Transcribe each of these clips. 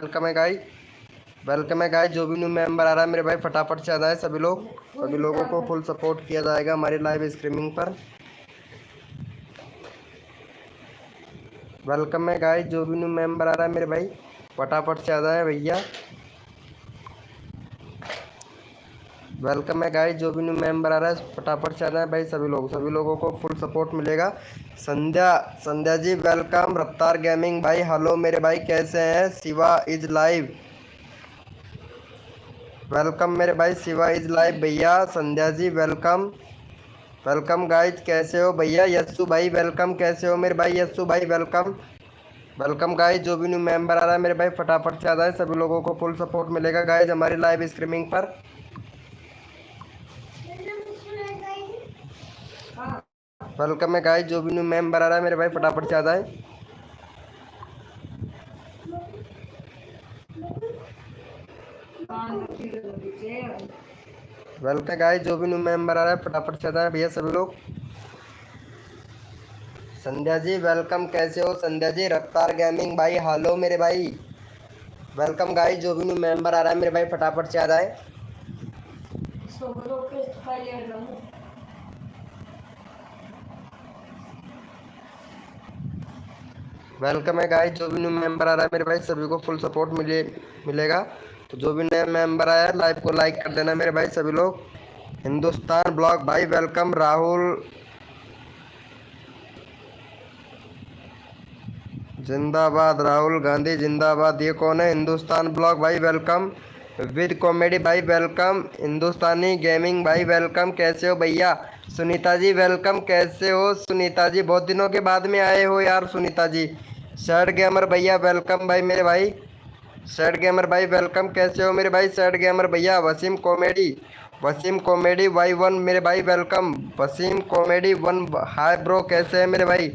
Welcome है guys. Welcome है guys. जो भी न्यू मेंबर आ रहा है मेरे भाई फटाफट से आ जाए। सभी लोगों को फुल सपोर्ट किया जाएगा हमारी लाइव स्ट्रीमिंग पर। वेलकम है गाइस। जो भी न्यू मेंबर आ रहा है मेरे भाई फटाफट से आ जाए भैया। वेलकम है गाइस। जो भी न्यू मेंबर आ रहा है फटाफट से आ जाए भाई। सभी लोगों को फुल सपोर्ट मिलेगा। संध्या जी वेलकम। रफ्तार गेमिंग भाई हेलो मेरे भाई कैसे हैं। Shiva is live. वेलकम मेरे भाई। शिवा इज लाइव भैया। Sandhya ji welcome. Welcome guys कैसे हो भैया। यस्सु भाई वेलकम। कैसे हो मेरे भाई यस्सु भाई वेलकम। Welcome guys. जो भी न्यू मेंबर आ रहा है मेरे भाई फटाफट से आ जाए। सभी लोगों को फुल सपोर्ट मिलेगा गाइज हमारी लाइव स्ट्रीमिंग पर। वेलकम है गाइज। जो भी न्यू मेंबर आ रहा है मेरे भाई फटाफट से आ जाए। Welcome guys. जो भी न्यू मेंबर आ रहा है फटाफट से आ जाए भैया सभी लोग। संध्या जी वेलकम। कैसे हो संध्या जी। रफ्तार गेमिंग भाई हेलो मेरे भाई। Welcome guys. जो भी न्यू मेंबर आ रहा है मेरे भाई फटाफट से आ जाए। वेलकम है गाइस। जो भी न्यू मेंबर आ रहा है मेरे भाई सभी को फुल सपोर्ट मिलेगा। तो जो भी नया मेंबर आया है लाइव को लाइक कर देना मेरे भाई सभी लोग। हिंदुस्तान ब्लॉग भाई वेलकम। राहुल जिंदाबाद। राहुल गांधी जिंदाबाद। ये कौन है। हिंदुस्तान ब्लॉग भाई वेलकम। विद कॉमेडी भाई वेलकम। हिंदुस्तानी गेमिंग भाई वेलकम। कैसे हो भैया। सुनीता जी वेलकम। कैसे हो सुनीता जी। बहुत दिनों के बाद में आए हो यार सुनीता जी। शर्ट गेमर भैया वेलकम भाई मेरे भाई। शर्ट गेमर भाई वेलकम। कैसे हो मेरे भाई शर्ट गेमर भैया। वसीम कॉमेडी वाई वन मेरे भाई welcome. Waseem comedy one hi bro कैसे है मेरे भाई।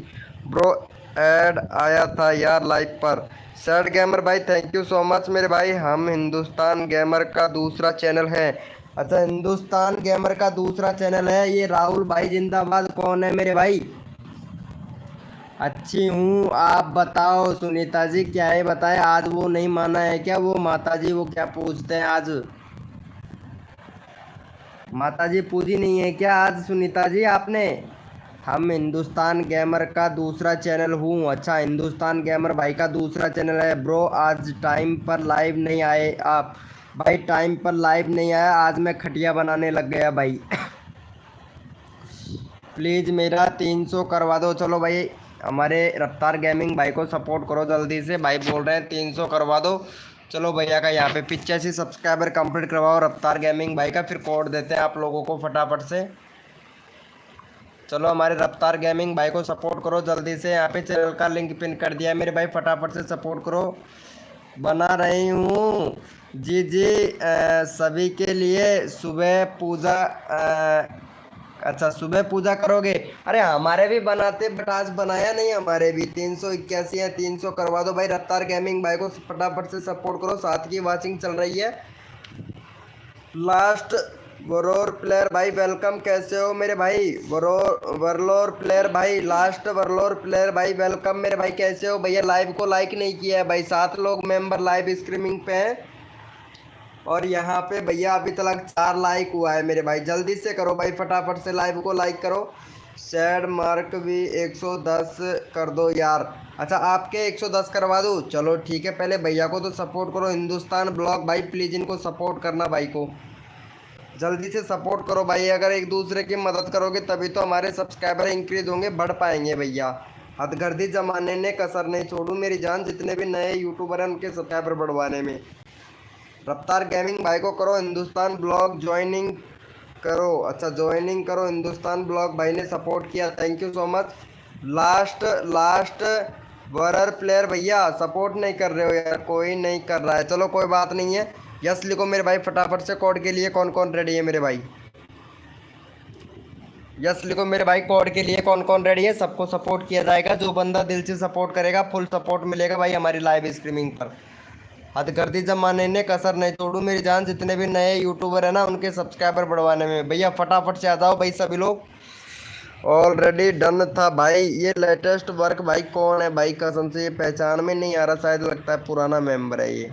ब्रो ऐड आया था यार लाइव पर। शर्ट गेमर भाई थैंक यू सो मच मेरे भाई। हम हिंदुस्तान गेमर का दूसरा चैनल है। अच्छा हिंदुस्तान गेमर का दूसरा चैनल है ये। राहुल भाई जिंदाबाद। कौन है मेरे भाई। अच्छी हूँ आप बताओ सुनीता जी। क्या है बताए। आज वो नहीं माना है क्या वो माता जी। वो क्या पूछते हैं आज। माता जी पूजी नहीं है क्या आज सुनीता जी आपने। हम हिंदुस्तान गेमर का दूसरा चैनल हूँ। अच्छा हिंदुस्तान गेमर भाई का दूसरा चैनल है। ब्रो आज टाइम पर लाइव नहीं आए आप। भाई टाइम पर लाइव नहीं आया आज मैं खटिया बनाने लग गया भाई। प्लीज़ मेरा 300 करवा दो। चलो भाई हमारे रफ्तार गेमिंग भाई को सपोर्ट करो जल्दी से। भाई बोल रहे हैं 300 करवा दो। चलो भैया का यहाँ पे 85 सब्सक्राइबर कंप्लीट करवाओ रफ्तार गेमिंग भाई का। फिर कोड देते हैं आप लोगों को फटाफट से। चलो हमारे रफ्तार गेमिंग भाई को सपोर्ट करो जल्दी से। यहाँ पे चैनल का लिंक पिन कर दिया है मेरे भाई फटाफट से सपोर्ट करो। बना रही हूँ जी जी। सभी के लिए सुबह पूजा अच्छा सुबह पूजा करोगे। अरे हमारे भी बनाते बट आज बनाया नहीं। हमारे भी 381 है। 300 करवा दो भाई। रफ्तार गेमिंग भाई को फटाफट से सपोर्ट करो। साथ की वाचिंग चल रही है। लास्ट वरोर प्लेयर भाई वेलकम। कैसे हो मेरे भाई। वरलोर प्लेयर भाई। लास्ट वरलोर प्लेयर भाई वेलकम मेरे भाई। कैसे हो भैया। लाइव को लाइक नहीं किया है भाई। 7 लोग मेंबर लाइव स्ट्रीमिंग पे हैं और यहाँ पे भैया अभी तक 4 लाइक हुआ है मेरे भाई। जल्दी से करो भाई फटाफट से लाइव को लाइक करो। शेड मार्क भी 110 कर दो यार। अच्छा आपके 110 करवा दूँ। चलो ठीक है पहले भैया को तो सपोर्ट करो। हिंदुस्तान ब्लॉग भाई प्लीज़ इनको सपोर्ट करना भाई को। जल्दी से सपोर्ट करो भाई। अगर एक दूसरे की मदद करोगे तभी तो हमारे सब्सक्राइबर इंक्रीज होंगे बढ़ पाएंगे भैया। हदगर्दी जमाने ने कसर नहीं छोड़ू मेरी जान। जितने भी नए यूट्यूबर हैं उनके सब्सक्राइबर बढ़वाने में। रफ्तार गेमिंग भाई को करो हिंदुस्तान ब्लॉग ज्वाइनिंग करो। अच्छा ज्वाइनिंग करो। हिंदुस्तान ब्लॉग भाई ने सपोर्ट किया thank you so much. Last warrior player भैया सपोर्ट नहीं कर रहे हो यार। कोई नहीं कर रहा है। चलो कोई बात नहीं है। यस लिखो मेरे भाई फटाफट से। कोड के लिए कौन कौन रेडी है मेरे भाई। यस लिखो मेरे भाई। कोड के लिए कौन कौन रेडी है। सबको सपोर्ट किया जाएगा। जो बंदा दिल से सपोर्ट करेगा फुल सपोर्ट मिलेगा भाई हमारी लाइव स्ट्रीमिंग पर। हदगर्दी जमाने ने कसर नहीं छोड़ू मेरी जान। जितने भी नए यूट्यूबर है ना उनके सब्सक्राइबर बढ़वाने में। भैया फटाफट से आ जाओ भाई सभी लोग। ऑलरेडी डन था भाई। ये लेटेस्ट वर्क भाई कौन है भाई, कसम से ये पहचान में नहीं आ रहा, शायद लगता है पुराना मेंबर है ये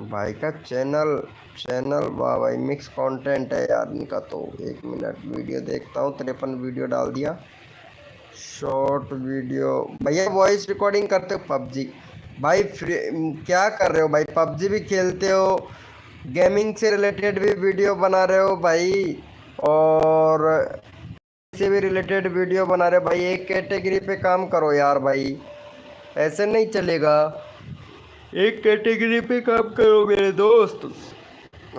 भाई का चैनल। चैनल वाह भाई, मिक्स कंटेंट है यार इनका तो। 1 मिनट वीडियो देखता हूँ, 53 वीडियो डाल दिया। शॉर्ट वीडियो भैया, वॉइस रिकॉर्डिंग करते हो पबजी भाई? फ्री क्या कर रहे हो भाई, पबजी भी खेलते हो, गेमिंग से रिलेटेड भी वीडियो बना रहे हो भाई, और से भी रिलेटेड वीडियो बना रहे हो भाई? एक कैटेगरी पे काम करो यार भाई, ऐसे नहीं चलेगा। एक कैटेगरी पे काम करो मेरे दोस्त।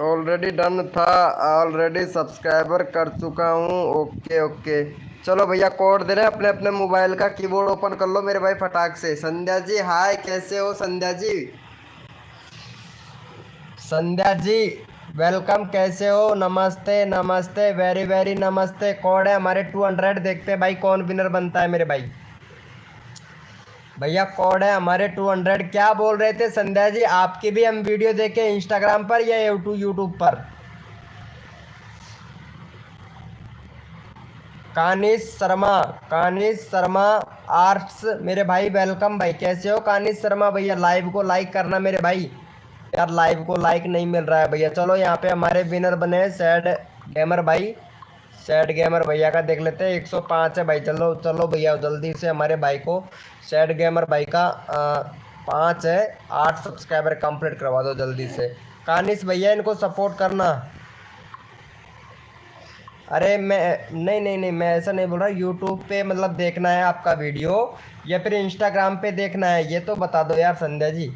ऑलरेडी डन था, ऑलरेडी सब्सक्राइबर कर चुका हूँ। ओके ओके, चलो भैया कोड दे रहे हैं, अपने अपने मोबाइल का कीबोर्ड ओपन कर लो मेरे भाई फटाक से। संध्या जी हाय, कैसे हो संध्या जी? संध्या जी वेलकम, कैसे हो? नमस्ते नमस्ते, वेरी वेरी नमस्ते। कोड है हमारे 200, देखते हैं भाई कौन विनर बनता है मेरे भाई। भैया कोड है हमारे 200। क्या बोल रहे थे संध्या जी, आपकी भी हम वीडियो देखे इंस्टाग्राम पर या यूट्यूब पर? कानिश शर्मा आर्ट्स मेरे भाई वेलकम भाई, कैसे हो कानिश शर्मा भैया? लाइव को लाइक करना मेरे भाई, यार लाइव को लाइक नहीं मिल रहा है भैया। चलो यहाँ पे हमारे विनर बने हैं सैड गेमर भाई। सैड गेमर भैया का देख लेते हैं, 105 है भाई। चलो चलो भैया जल्दी से हमारे भाई को, सैड गेमर भाई का 5 है, 8 सब्सक्राइबर कंप्लीट करवा दो जल्दी से। कानिश भैया इनको सपोर्ट करना। अरे मैं नहीं नहीं नहीं, मैं ऐसा नहीं बोल रहा। यूट्यूब पे मतलब देखना है आपका वीडियो या फिर इंस्टाग्राम पे देखना है, ये तो बता दो यार संध्या जी।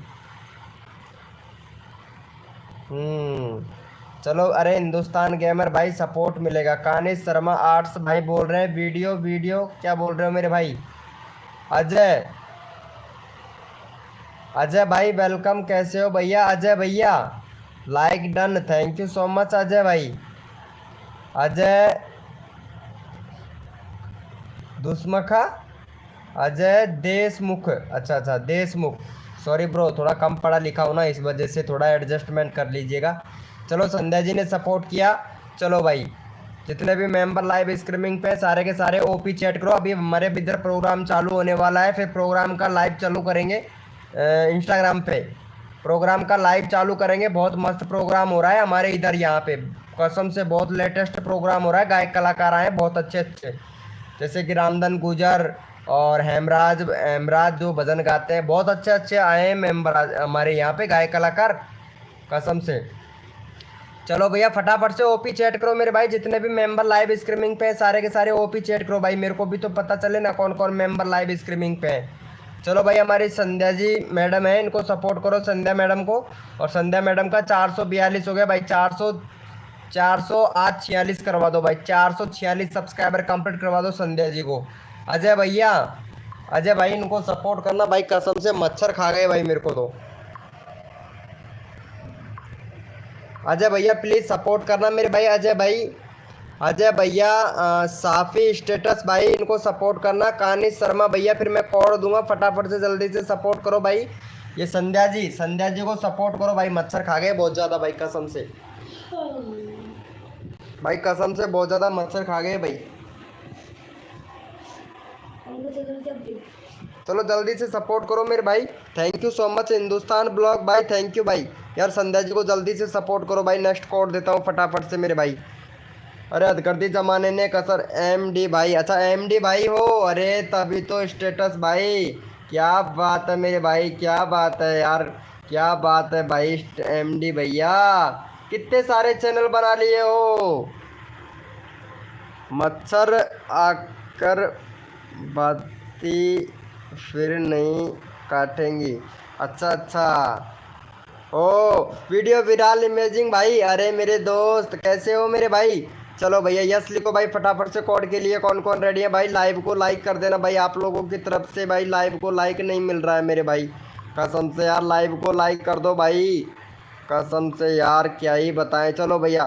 चलो, अरे हिंदुस्तान गेमर भाई सपोर्ट मिलेगा। कानिश शर्मा आर्ट्स भाई बोल रहे हैं वीडियो वीडियो, क्या बोल रहे हो मेरे भाई? अजय अजय भाई वेलकम, कैसे हो भैया? अजय भैया like done, thank you so much Ajay भाई। अजय दुस्मखा, अजय देशमुख, अच्छा अच्छा देशमुख, सॉरी ब्रो थोड़ा कम पढ़ा लिखा हूँ ना, इस वजह से थोड़ा एडजस्टमेंट कर लीजिएगा। चलो संध्या जी ने सपोर्ट किया। चलो भाई जितने भी मेंबर लाइव स्ट्रीमिंग पे सारे के सारे ओपी चैट करो। अभी हमारे इधर प्रोग्राम चालू होने वाला है, फिर प्रोग्राम का लाइव चालू करेंगे इंस्टाग्राम पे। प्रोग्राम का लाइव चालू करेंगे, बहुत मस्त प्रोग्राम हो रहा है हमारे इधर यहाँ पे, कसम से बहुत लेटेस्ट प्रोग्राम हो रहा है। गायक कलाकार आए बहुत अच्छे अच्छे, जैसे कि रामधन गुजर और हेमराज हेमराज जो भजन गाते हैं, बहुत अच्छे अच्छे आए हैं मेंबर हमारे यहाँ पे गायक कलाकार, कसम से। चलो भैया फटाफट से ओपी चैट करो मेरे भाई, जितने भी मेंबर लाइव स्ट्रीमिंग पे हैं सारे के सारे ओपी चैट करो भाई, मेरे को भी तो पता चले ना कौन कौन मेंबर लाइव स्ट्रीमिंग पे है। चलो भाई हमारी संध्या जी मैडम है, इनको सपोर्ट करो संध्या मैडम को। और संध्या मैडम का 442 हो गया भाई, 400 आज 46 करवा दो भाई, 446 सब्सक्राइबर कंप्लीट करवा दो संध्या जी को। अजय भैया, अजय भाई इनको सपोर्ट करना भाई, कसम से मच्छर खा गए भाई मेरे को तो। अजय भैया प्लीज़ सपोर्ट करना मेरे भाई। अजय भाई, अजय भैया साफ़ी स्टेटस भाई इनको सपोर्ट करना। कानिश शर्मा भैया फिर मैं कोड दूंगा, फटाफट से जल्दी से सपोर्ट करो भाई। ये संध्या जी को सपोर्ट करो भाई, मच्छर खा गए बहुत ज़्यादा भाई, कसम से भाई, कसम से बहुत ज़्यादा मच्छर खा गए भाई। चलो जल्दी से सपोर्ट करो मेरे भाई। Thank you so much Hindustan blog भाई, थैंक यू भाई। यार संध्या जी को जल्दी से सपोर्ट करो भाई, नेक्स्ट कोड देता हूँ फटाफट से मेरे भाई। अरे हदगर्दी जमाने ने कसर, एमडी भाई, अच्छा एमडी भाई हो, अरे तभी तो स्टेटस भाई, क्या बात है मेरे भाई, क्या बात है यार, क्या बात है भाई। एमडी भैया कितने सारे चैनल बना लिए हो, मच्छर आकर बाती फिर नहीं काटेंगी। अच्छा अच्छा, ओ वीडियो विराल इमेजिंग भाई, अरे मेरे दोस्त कैसे हो मेरे भाई? चलो भैया यस लिखो भाई फटाफट से। कोड के लिए कौन कौन रेडी है भाई? लाइव को लाइक कर देना भाई, आप लोगों की तरफ से भाई लाइव को लाइक नहीं मिल रहा है मेरे भाई, कसम से यार लाइव को लाइक कर दो भाई, कसम से यार क्या ही बताएं। चलो भैया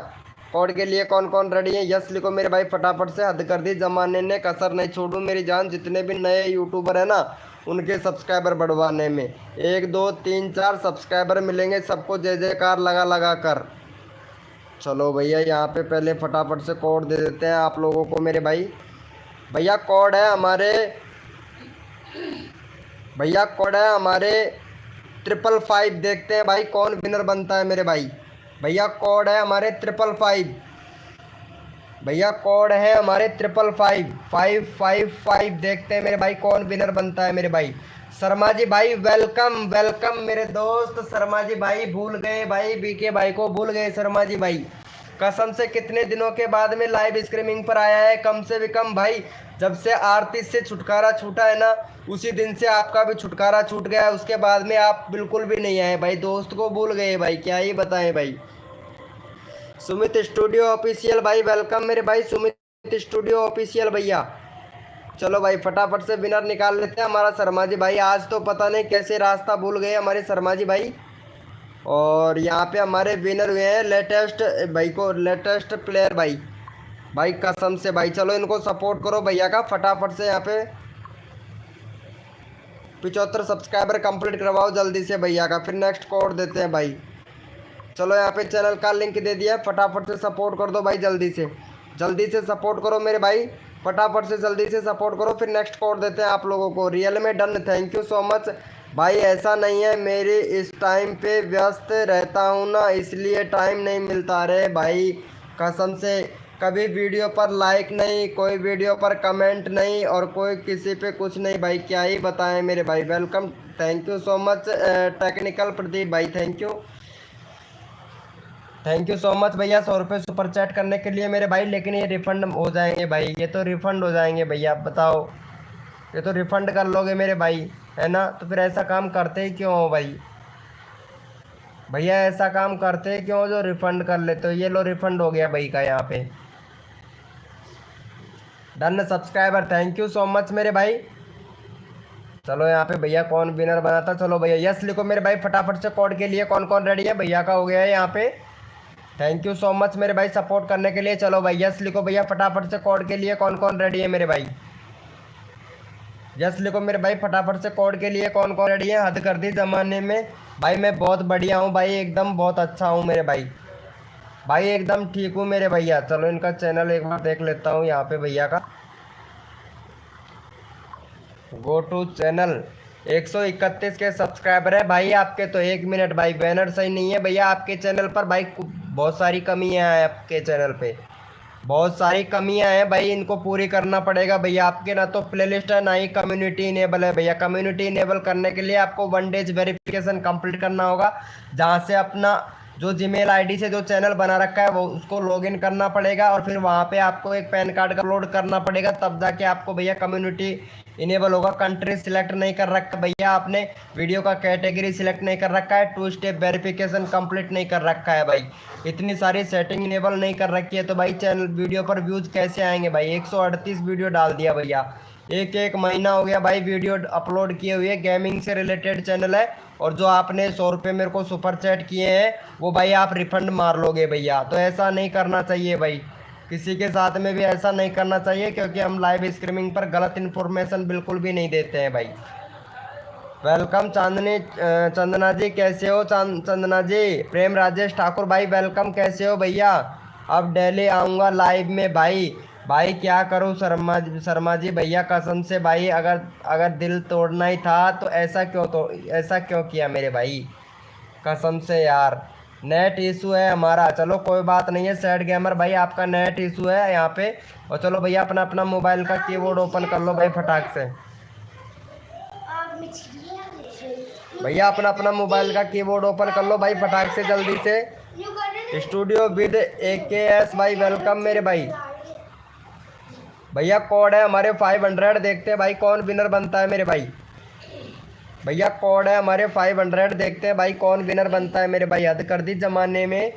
कोड के लिए कौन कौन रेडी है? यस लिखो मेरे भाई फटाफट से। हद कर दी जमाने ने, कसर नहीं छोड़ू मेरी जान, जितने भी नए यूट्यूबर है ना उनके सब्सक्राइबर बढ़वाने में 1 2 3 4 सब्सक्राइबर मिलेंगे सबको, जय जयकार लगा लगा कर। चलो भैया यहाँ पे पहले फटाफट से कोड दे देते हैं आप लोगों को मेरे भाई। भैया कोड है हमारे, भैया कोड है हमारे 555। देखते हैं भाई कौन विनर बनता है मेरे भाई। भैया कोड है हमारे 555। भैया कोड है हमारे 555 देखते हैं मेरे भाई कौन विनर बनता है मेरे भाई। शर्मा जी भाई वेलकम वेलकम मेरे दोस्त। शर्मा जी भाई भूल गए भाई, बीके भाई को भूल गए शर्मा जी भाई। कसम से कितने दिनों के बाद में लाइव स्ट्रीमिंग पर आया है, कम से भी कम भाई जब से आरती से छुटकारा छूटा है ना, उसी दिन से आपका भी छुटकारा छूट गया है। उसके बाद में आप बिल्कुल भी नहीं आए भाई, दोस्त को भूल गए भाई, क्या ही बताएं भाई। सुमित स्टूडियो ऑफिशियल भाई वेलकम मेरे भाई, सुमित स्टूडियो ऑफिशियल भैया। चलो भाई फटाफट से विनर निकाल लेते हैं हमारा शर्मा जी भाई। आज तो पता नहीं कैसे रास्ता भूल गए हमारे शर्मा जी भाई। और यहाँ पे हमारे विनर हुए हैं लेटेस्ट भाई को, लेटेस्ट प्लेयर भाई, भाई कसम से भाई। चलो इनको सपोर्ट करो भैया का फटाफट से। यहाँ पे 75 सब्सक्राइबर कंप्लीट करवाओ जल्दी से भैया का, फिर नेक्स्ट कोड देते हैं भाई। चलो यहाँ पे चैनल का लिंक दे दिया, फटाफट से सपोर्ट कर दो भाई, जल्दी से सपोर्ट करो मेरे भाई, फटाफट से जल्दी से सपोर्ट करो, फिर नेक्स्ट कोड देते हैं आप लोगों को। रियल में done, thank you so much भाई। ऐसा नहीं है, मेरी इस टाइम पे व्यस्त रहता हूँ ना, इसलिए टाइम नहीं मिलता रे भाई। कसम से कभी वीडियो पर लाइक नहीं, कोई वीडियो पर कमेंट नहीं, और कोई किसी पे कुछ नहीं भाई, क्या ही बताएं मेरे भाई। Welcome, thank you so much technical Pradeep भाई, थैंक यू सो मच भैया 100 रुपये सुपर चैट करने के लिए मेरे भाई। लेकिन ये रिफ़ंड हो जाएंगे भाई, ये तो रिफ़ंड हो जाएंगे भैया, बताओ ये तो रिफ़ंड कर लोगे मेरे भाई, है ना। तो फिर ऐसा काम करते ही क्यों हो भाई, भैया ऐसा काम करते ही क्यों हो जो रिफ़ंड कर लेते हो। ये लो रिफ़ंड हो गया भाई का यहाँ पे, done subscriber, thank you so much मेरे भाई। चलो यहाँ पे भैया कौन विनर बना था, चलो भैया यस लिखो मेरे भाई फटाफट से। कोड के लिए कौन कौन रेडी है, भैया का हो गया है यहाँ पे, थैंक यू सो मच मेरे भाई सपोर्ट करने के लिए। चलो भाई यस लिखो भैया फटाफट से। कोड के लिए कौन कौन रेडी है मेरे भाई, यस लिखो मेरे भाई फटाफट से। कोड के लिए कौन कौन रेडी है। हद कर दी ज़माने में भाई, मैं बहुत बढ़िया हूँ भाई, एकदम बहुत अच्छा हूँ मेरे भाई, भाई एकदम ठीक हूँ मेरे भैया। चलो इनका चैनल एक बार देख लेता हूँ यहाँ पे भैया का, गो टू चैनल। 131 के सब्सक्राइबर है भाई आपके, तो 1 मिनट भाई, बैनर सही नहीं है भैया आपके चैनल पर भाई, बहुत सारी कमियां हैं आपके चैनल पे, बहुत सारी कमियां हैं भाई, इनको पूरी करना पड़ेगा भैया आपके। ना तो प्लेलिस्ट है ना ही कम्युनिटी इनेबल है भैया। कम्युनिटी इनेबल करने के लिए आपको 1 डेज वेरिफिकेशन कंप्लीट करना होगा, जहां से अपना जो जीमेल आईडी से जो चैनल बना रखा है वो उसको लॉगिन करना पड़ेगा, और फिर वहाँ पे आपको एक पैन कार्ड का अपलोड करना पड़ेगा, तब जाके आपको भैया कम्युनिटी इनेबल होगा। कंट्री सिलेक्ट नहीं कर रखा भैया आपने, वीडियो का कैटेगरी सिलेक्ट नहीं कर रखा है, 2 स्टेप वेरिफिकेशन कंप्लीट नहीं कर रखा है भाई, इतनी सारी सेटिंग इनेबल नहीं कर रखी है, तो भाई चैनल वीडियो पर व्यूज़ कैसे आएंगे भाई। 138 वीडियो डाल दिया भैया, एक महीना हो गया भाई वीडियो अपलोड किए हुए, गेमिंग से रिलेटेड चैनल है। और जो आपने 100 रुपये मेरे को सुपर चैट किए हैं वो भाई आप रिफंड मार लोगे भैया, तो ऐसा नहीं करना चाहिए भाई, किसी के साथ में भी ऐसा नहीं करना चाहिए, क्योंकि हम लाइव स्ट्रीमिंग पर गलत इन्फॉर्मेशन बिल्कुल भी नहीं देते हैं भाई। वेलकम चांदनी, चंदना जी कैसे हो चंदना जी। प्रेम राजेश ठाकुर भाई वेलकम, कैसे हो भैया। अब डेली आऊँगा लाइव में भाई, भाई क्या करूं शर्मा जी भैया, कसम से भाई अगर दिल तोड़ना ही था तो ऐसा क्यों किया मेरे भाई, कसम से यार। नेट इशू है हमारा, चलो कोई बात नहीं है सैड गेमर भाई, आपका नेट इशू है यहाँ पे। और चलो भैया अपना अपना मोबाइल का कीबोर्ड ओपन कर लो भाई फटाक से, भैया अपना अपना मोबाइल का कीबोर्ड ओपन कर लो भाई फटाक से जल्दी से। स्टूडियो विद AKS भाई वेलकम मेरे भाई। भैया कोड है हमारे 500, देखते हैं भाई कौन विनर बनता है मेरे भाई। भैया कोड है हमारे 500, देखते हैं भाई कौन विनर बनता है मेरे भाई। हद कर दी ज़माने में,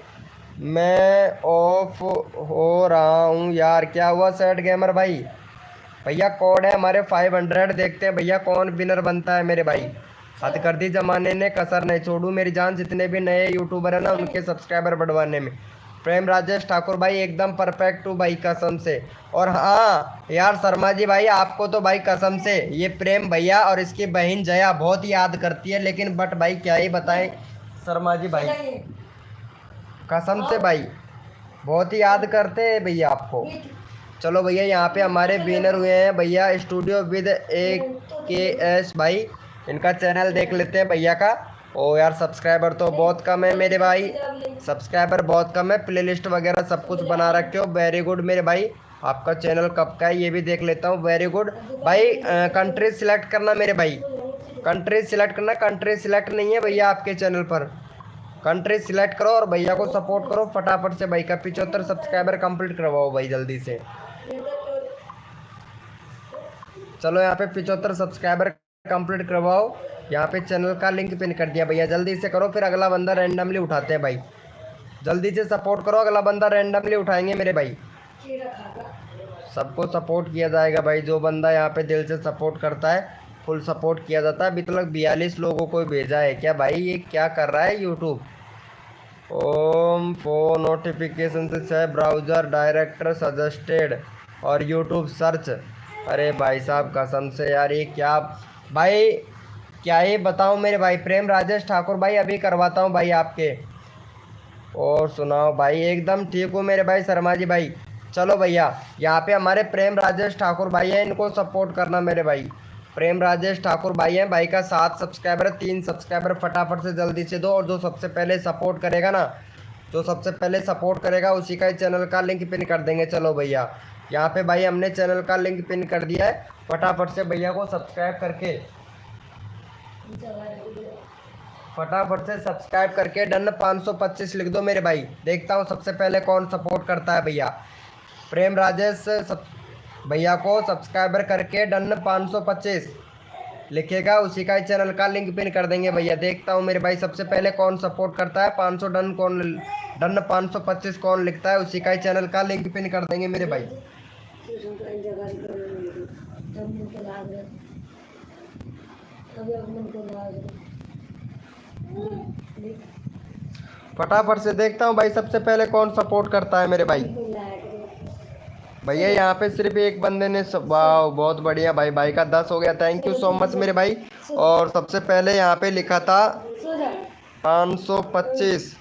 मैं ऑफ हो रहा हूँ यार, क्या हुआ सैड गेमर भाई। भैया कोड है हमारे 500, देखते हैं भैया कौन विनर बनता है मेरे भाई। हद कर दी ज़माने ने, कसर नहीं छोड़ू मेरी जान, जितने भी नए यूट्यूबर हैं ना उनके सब्सक्राइबर बढ़वाने में। प्रेम राजेश ठाकुर भाई एकदम परफेक्ट हूँ भाई कसम से। और हाँ यार शर्मा जी भाई आपको तो भाई कसम से ये प्रेम भैया और इसकी बहन जया बहुत याद करती है, लेकिन बट भाई क्या ही बताएं शर्मा जी भाई, कसम से भाई बहुत ही याद करते हैं भैया आपको। चलो भैया यहाँ पे हमारे विनर हुए हैं भैया स्टूडियो विद AKS भाई। इनका चैनल देख लेते हैं भैया का। ओ यार सब्सक्राइबर तो बहुत कम है मेरे भाई, सब्सक्राइबर बहुत कम है। प्लेलिस्ट वगैरह सब कुछ बना रखे हो, वेरी गुड मेरे भाई। आपका चैनल कब का है ये भी देख लेता हूँ, वेरी गुड भाई। कंट्री सिलेक्ट करना मेरे भाई, कंट्री सिलेक्ट करना। कंट्री सिलेक्ट नहीं है भैया आपके चैनल पर, कंट्री सिलेक्ट करो और भैया को सपोर्ट करो फटाफट से। भाई का 75 सब्सक्राइबर कंप्लीट करवाओ भाई जल्दी से। चलो यहाँ पे 75 सब्सक्राइबर कंप्लीट करवाओ। यहाँ पे चैनल का लिंक पिन कर दिया भैया, जल्दी से करो, फिर अगला बंदा रैंडमली उठाते हैं भाई। जल्दी से सपोर्ट करो, अगला बंदा रैंडमली उठाएंगे मेरे भाई। सबको सपोर्ट किया जाएगा भाई, जो बंदा यहाँ पे दिल से सपोर्ट करता है फुल सपोर्ट किया जाता है। अभी तक 42 लोगों को भेजा है क्या भाई, ये क्या कर रहा है यूट्यूब। ओम फोन नोटिफिकेशन से ब्राउज़र डायरेक्टर सजेस्टेड और यूट्यूब सर्च। अरे भाई साहब कसम से यार ये क्या भाई, क्या ये बताऊं मेरे भाई। प्रेम राजेश ठाकुर भाई अभी करवाता हूं भाई आपके। और सुनाओ भाई, एकदम ठीक हूँ मेरे भाई शर्मा जी भाई। चलो भैया यहाँ पे हमारे प्रेम राजेश ठाकुर भाई हैं, इनको सपोर्ट करना मेरे भाई। प्रेम राजेश ठाकुर भाई हैं, भाई का 7 सब्सक्राइबर 3 सब्सक्राइबर फटाफट से जल्दी से दो। और जो सबसे पहले सपोर्ट करेगा ना, जो सबसे पहले सपोर्ट करेगा उसी का ही चैनल का लिंक पिन कर देंगे। चलो भैया यहाँ पे भाई हमने चैनल का लिंक पिन कर दिया है, फटाफट से भैया को सब्सक्राइब करके, फटाफट से सब्सक्राइब करके डन 525 लिख दो मेरे भाई। देखता हूँ सबसे पहले कौन सपोर्ट करता है भैया। प्रेम राजेश भैया को सब्सक्राइबर करके डन 525 लिखेगा, उसी का ही चैनल का लिंक पिन कर देंगे भैया। देखता हूँ मेरे भाई सबसे पहले कौन सपोर्ट करता है। 500 डन कौन, डन 525 कौन लिखता है, उसी का ही चैनल का लिंक पिन कर देंगे मेरे भाई। फटाफट से देखता हूँ भाई सबसे पहले कौन सपोर्ट करता है मेरे भाई। भैया यहाँ पे सिर्फ एक बंदे ने वाह बहुत बढ़िया भाई, भाई का 10 हो गया, थैंक यू सो मच मेरे भाई। और सबसे पहले यहाँ पे लिखा था 525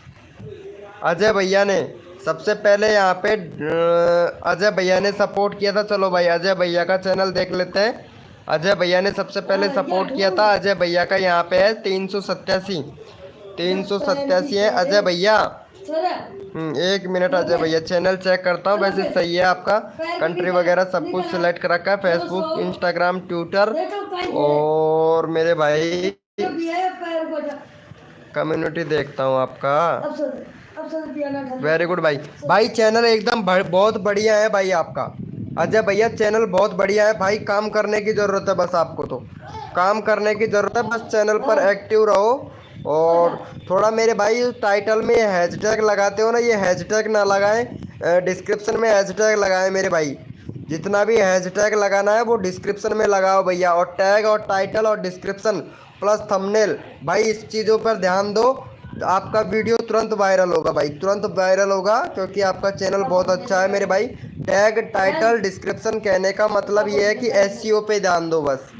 अजय भैया ने, सबसे पहले यहाँ पे अजय भैया ने सपोर्ट किया था। चलो भाई अजय भैया का चैनल देख लेते हैं। अजय भैया ने सबसे पहले सपोर्ट किया था, अजय भैया का यहाँ पे है 387 है अजय भैया। 1 मिनट अजय भैया चैनल चेक करता हूँ, वैसे सही है आपका, कंट्री वगैरह सब कुछ सिलेक्ट कर रखा है, फेसबुक इंस्टाग्राम ट्विटर और मेरे भाई कम्युनिटी देखता हूँ आपका। वेरी गुड भाई, भाई चैनल एकदम बहुत बढ़िया है भाई आपका अजय भैया, चैनल बहुत बढ़िया है भाई। काम करने की ज़रूरत है बस आपको, तो काम करने की ज़रूरत है बस, चैनल पर एक्टिव रहो। और थोड़ा मेरे भाई टाइटल में हैशटैग लगाते हो ना, ये हैशटैग ना लगाएं, डिस्क्रिप्शन में हैशटैग लगाएं मेरे भाई। जितना भी हैशटैग लगाना है वो डिस्क्रिप्शन में लगाओ भैया। और टैग और टाइटल और डिस्क्रिप्शन प्लस थंबनेल भाई, इस चीज़ों पर ध्यान दो, आपका वीडियो तुरंत वायरल होगा भाई, तुरंत वायरल होगा, क्योंकि आपका चैनल बहुत अच्छा है मेरे भाई। टैग टाइटल डिस्क्रिप्शन कहने का मतलब ये है कि SEO पे ध्यान दो, बस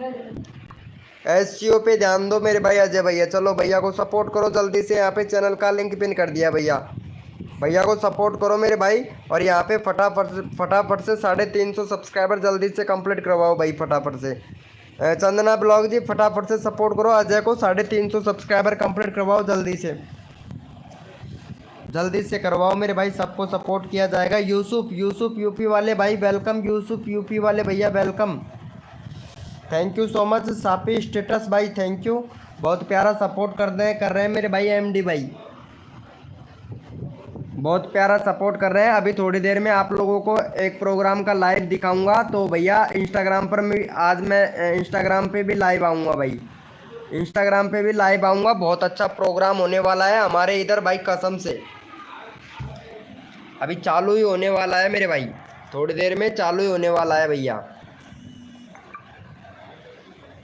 SEO पे ध्यान दो मेरे भाई अजय भैया। चलो भैया को सपोर्ट करो जल्दी से, यहाँ पे चैनल का लिंक पिन कर दिया भैया, भैया को सपोर्ट करो मेरे भाई। और यहाँ पे फटाफट से 350 सब्सक्राइबर जल्दी से कंप्लीट करवाओ भाई फटाफट से। चंदना ब्लॉग जी फटाफट से सपोर्ट करो अजय को, 350 सब्सक्राइबर कंप्लीट करवाओ जल्दी से, जल्दी से करवाओ मेरे भाई, सबको सपोर्ट किया जाएगा। यूसुफ यूपी वाले भाई वेलकम, यूसुफ यूपी वाले भैया welcome, thank you so much. सापी स्टेटस भाई थैंक यू, बहुत प्यारा सपोर्ट कर रहे हैं मेरे भाई। MD भाई बहुत प्यारा सपोर्ट कर रहे हैं। अभी थोड़ी देर में आप लोगों को एक प्रोग्राम का लाइव दिखाऊंगा, तो भैया इंस्टाग्राम पर आज मैं इंस्टाग्राम पे भी लाइव आऊँगा भाई, इंस्टाग्राम पे भी लाइव आऊँगा। बहुत अच्छा प्रोग्राम होने वाला है हमारे इधर भाई, कसम से अभी चालू ही होने वाला है मेरे भाई, थोड़ी देर में चालू ही होने वाला है भैया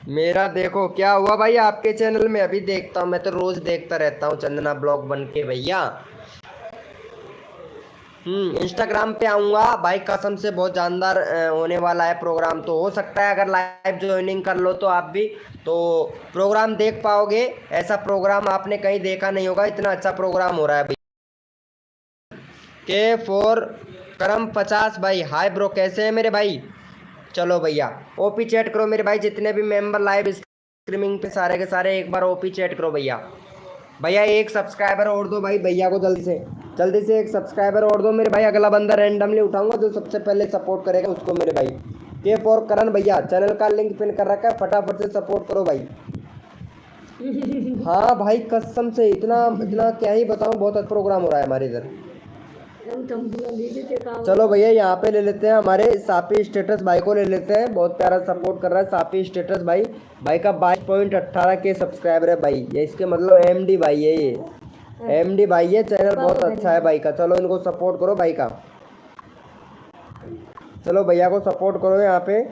मेरा। देखो क्या हुआ भाई आपके चैनल में, अभी देखता हूँ, मैं तो रोज़ देखता रहता हूँ चंदना ब्लॉग बन के भैया। इंस्टाग्राम पे आऊँगा भाई, कसम से बहुत जानदार होने वाला है प्रोग्राम। तो हो सकता है अगर लाइव ज्वाइनिंग कर लो तो आप भी तो प्रोग्राम देख पाओगे। ऐसा प्रोग्राम आपने कहीं देखा नहीं होगा, इतना अच्छा प्रोग्राम हो रहा है भाई। के फॉर करम 50 भाई। हाय ब्रो, कैसे हैं मेरे भाई? चलो भैया ओपी चैट करो मेरे भाई, जितने भी मेंबर लाइव स्ट्रीमिंग पे सारे के सारे एक बार ओपी चैट करो भैया। भैया एक सब्सक्राइबर और दो भाई भैया को, जल्दी से एक सब्सक्राइबर और दो मेरे भाई। अगला बंदा रैंडमली उठाऊंगा, जो सबसे पहले सपोर्ट करेगा उसको मेरे भाई। के फॉर करण भैया, चैनल का लिंक पिन कर रखा है, फटाफट से सपोर्ट करो भाई। हाँ भाई कसम से इतना इतना क्या ही बताऊं, बहुत अच्छा प्रोग्राम हो रहा है हमारे इधर। चलो भैया यहाँ पे ले लेते हैं हमारे सापी स्टेटस भाई को, ले लेते हैं, बहुत प्यारा सपोर्ट कर रहा है सापी स्टेटस भाई। भाई का 22.18 के सब्सक्राइबर है भाई, ये इसके मतलब एमडी भाई है, ये एमडी भाई है, चैनल बहुत अच्छा है भाई का। चलो इनको सपोर्ट करो भाई का, चलो भैया को सपोर्ट करो। यहाँ पे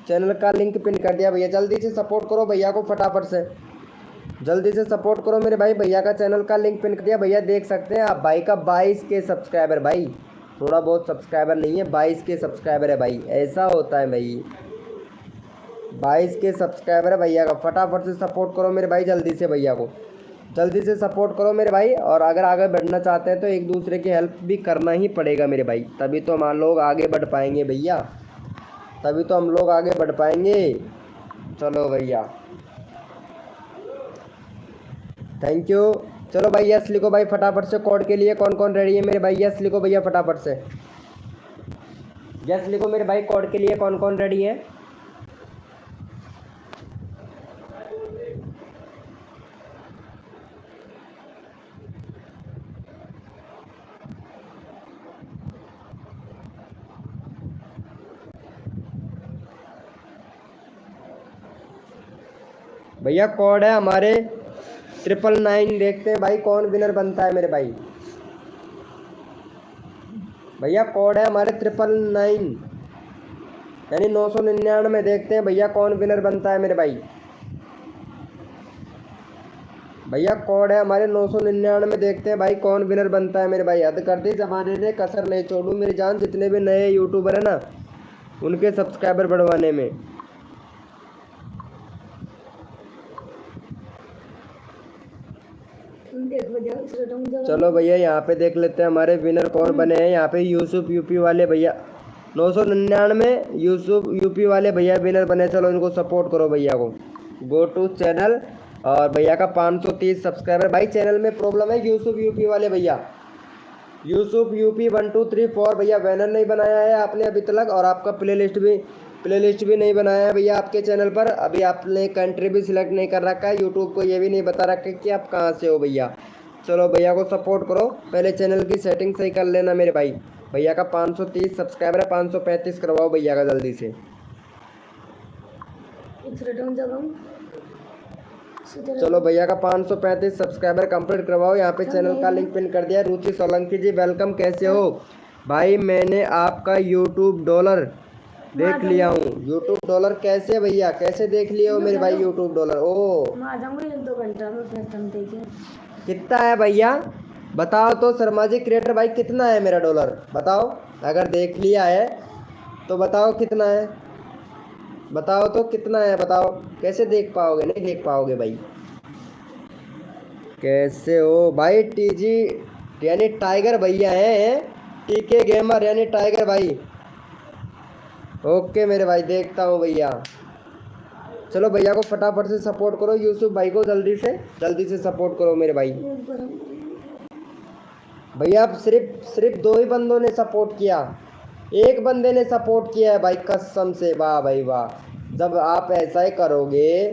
चैनल का लिंक पिन कर दिया भैया, जल्दी से सपोर्ट करो भैया को, फटाफट से जल्दी से सपोर्ट करो मेरे भाई। भैया का चैनल का लिंक पिन कर दिया भैया, देख सकते हैं आप। भाई का 22 के सब्सक्राइबर भाई, थोड़ा बहुत सब्सक्राइबर नहीं है, 22 के सब्सक्राइबर है भाई, ऐसा होता है भाई। 22 के सब्सक्राइबर है भैया का, फटाफट से सपोर्ट करो मेरे भाई, जल्दी से भैया को जल्दी से सपोर्ट करो मेरे भाई। और अगर आगे बढ़ना चाहते हैं तो एक दूसरे की हेल्प भी करना ही पड़ेगा मेरे भाई, तभी तो हम लोग आगे बढ़ पाएंगे भैया, तभी तो हम लोग आगे बढ़ पाएंगे। चलो भैया थैंक यू। चलो भाई यस लिखो भाई फटाफट से, कोड के लिए कौन कौन रेडी है मेरे भाई? यस लिखो भैया फटाफट से, यस लिखो मेरे भाई, कोड के लिए कौन कौन रेडी है? भैया कोड है हमारे 999, देखते हैं भाई कौन विनर बनता है मेरे भाई। भैया कोड है हमारे 999 यानी 999, देखते हैं भैया कौन विनर बनता है मेरे भाई। भैया कोड है हमारे 999, देखते हैं भाई कौन विनर बनता है मेरे भाई। हद कर दी जमाने ने, कसर नहीं छोड़ू मेरी जान, जितने भी नए यूट्यूबर है ना उनके सब्सक्राइबर बढ़वाने में। चलो भैया यहाँ पे देख लेते हैं हमारे विनर कौन बने हैं। यहाँ पे यूसुफ यूपी वाले भैया 999 यूसुफ यूपी वाले भैया विनर बने। चलो इनको सपोर्ट करो भैया को, गो टू चैनल। और भैया का 530 सब्सक्राइबर। भाई चैनल में प्रॉब्लम है, यूसुफ यूपी वाले भैया, यूसुफ यूपी 1 2 3 4 भैया बैनर नहीं बनाया है आपने अभी तक, और आपका प्लेलिस्ट भी नहीं बनाया है भैया आपके चैनल पर। अभी आपने कंट्री भी सिलेक्ट नहीं कर रखा है, यूट्यूब को ये भी नहीं बता रखा है कि आप कहाँ से हो भैया। चलो भैया को सपोर्ट करो, पहले चैनल की सेटिंग सही कर लेना मेरे भाई। भैया का 530 सब्सक्राइबर है, 535 करवाओ भैया का जल्दी से। चलो भैया का 535 सब्सक्राइबर कंप्लीट करवाओ। यहाँ पे चैनल का लिंक पिन कर दिया। रुचि सोलंकी जी वेलकम, कैसे हो भाई? मैंने आपका यूट्यूब डॉलर देख लिया हूँ। यूट्यूब डॉलर कैसे भैया, कैसे देख लिए हो मेरे भाई यूट्यूब डॉलर? ओ कितना है भैया बताओ तो, शर्मा जी क्रिएटर भाई कितना है मेरा डॉलर बताओ। अगर देख लिया है तो बताओ कितना है, बताओ तो कितना है बताओ। कैसे देख पाओगे, नहीं देख पाओगे भाई। कैसे हो भाई? टीजी यानी टाइगर भैया है, टीके गेमर यानी टाइगर भाई। ओके मेरे भाई, देखता हूँ भैया। चलो भैया को फटाफट से सपोर्ट करो, यूसुफ भाई को जल्दी से सपोर्ट करो मेरे भाई। भैया अब सिर्फ 2 ही बंदों ने सपोर्ट किया, एक बंदे ने सपोर्ट किया है भाई, कसम से। वाह भाई वाह, जब आप ऐसा ही करोगे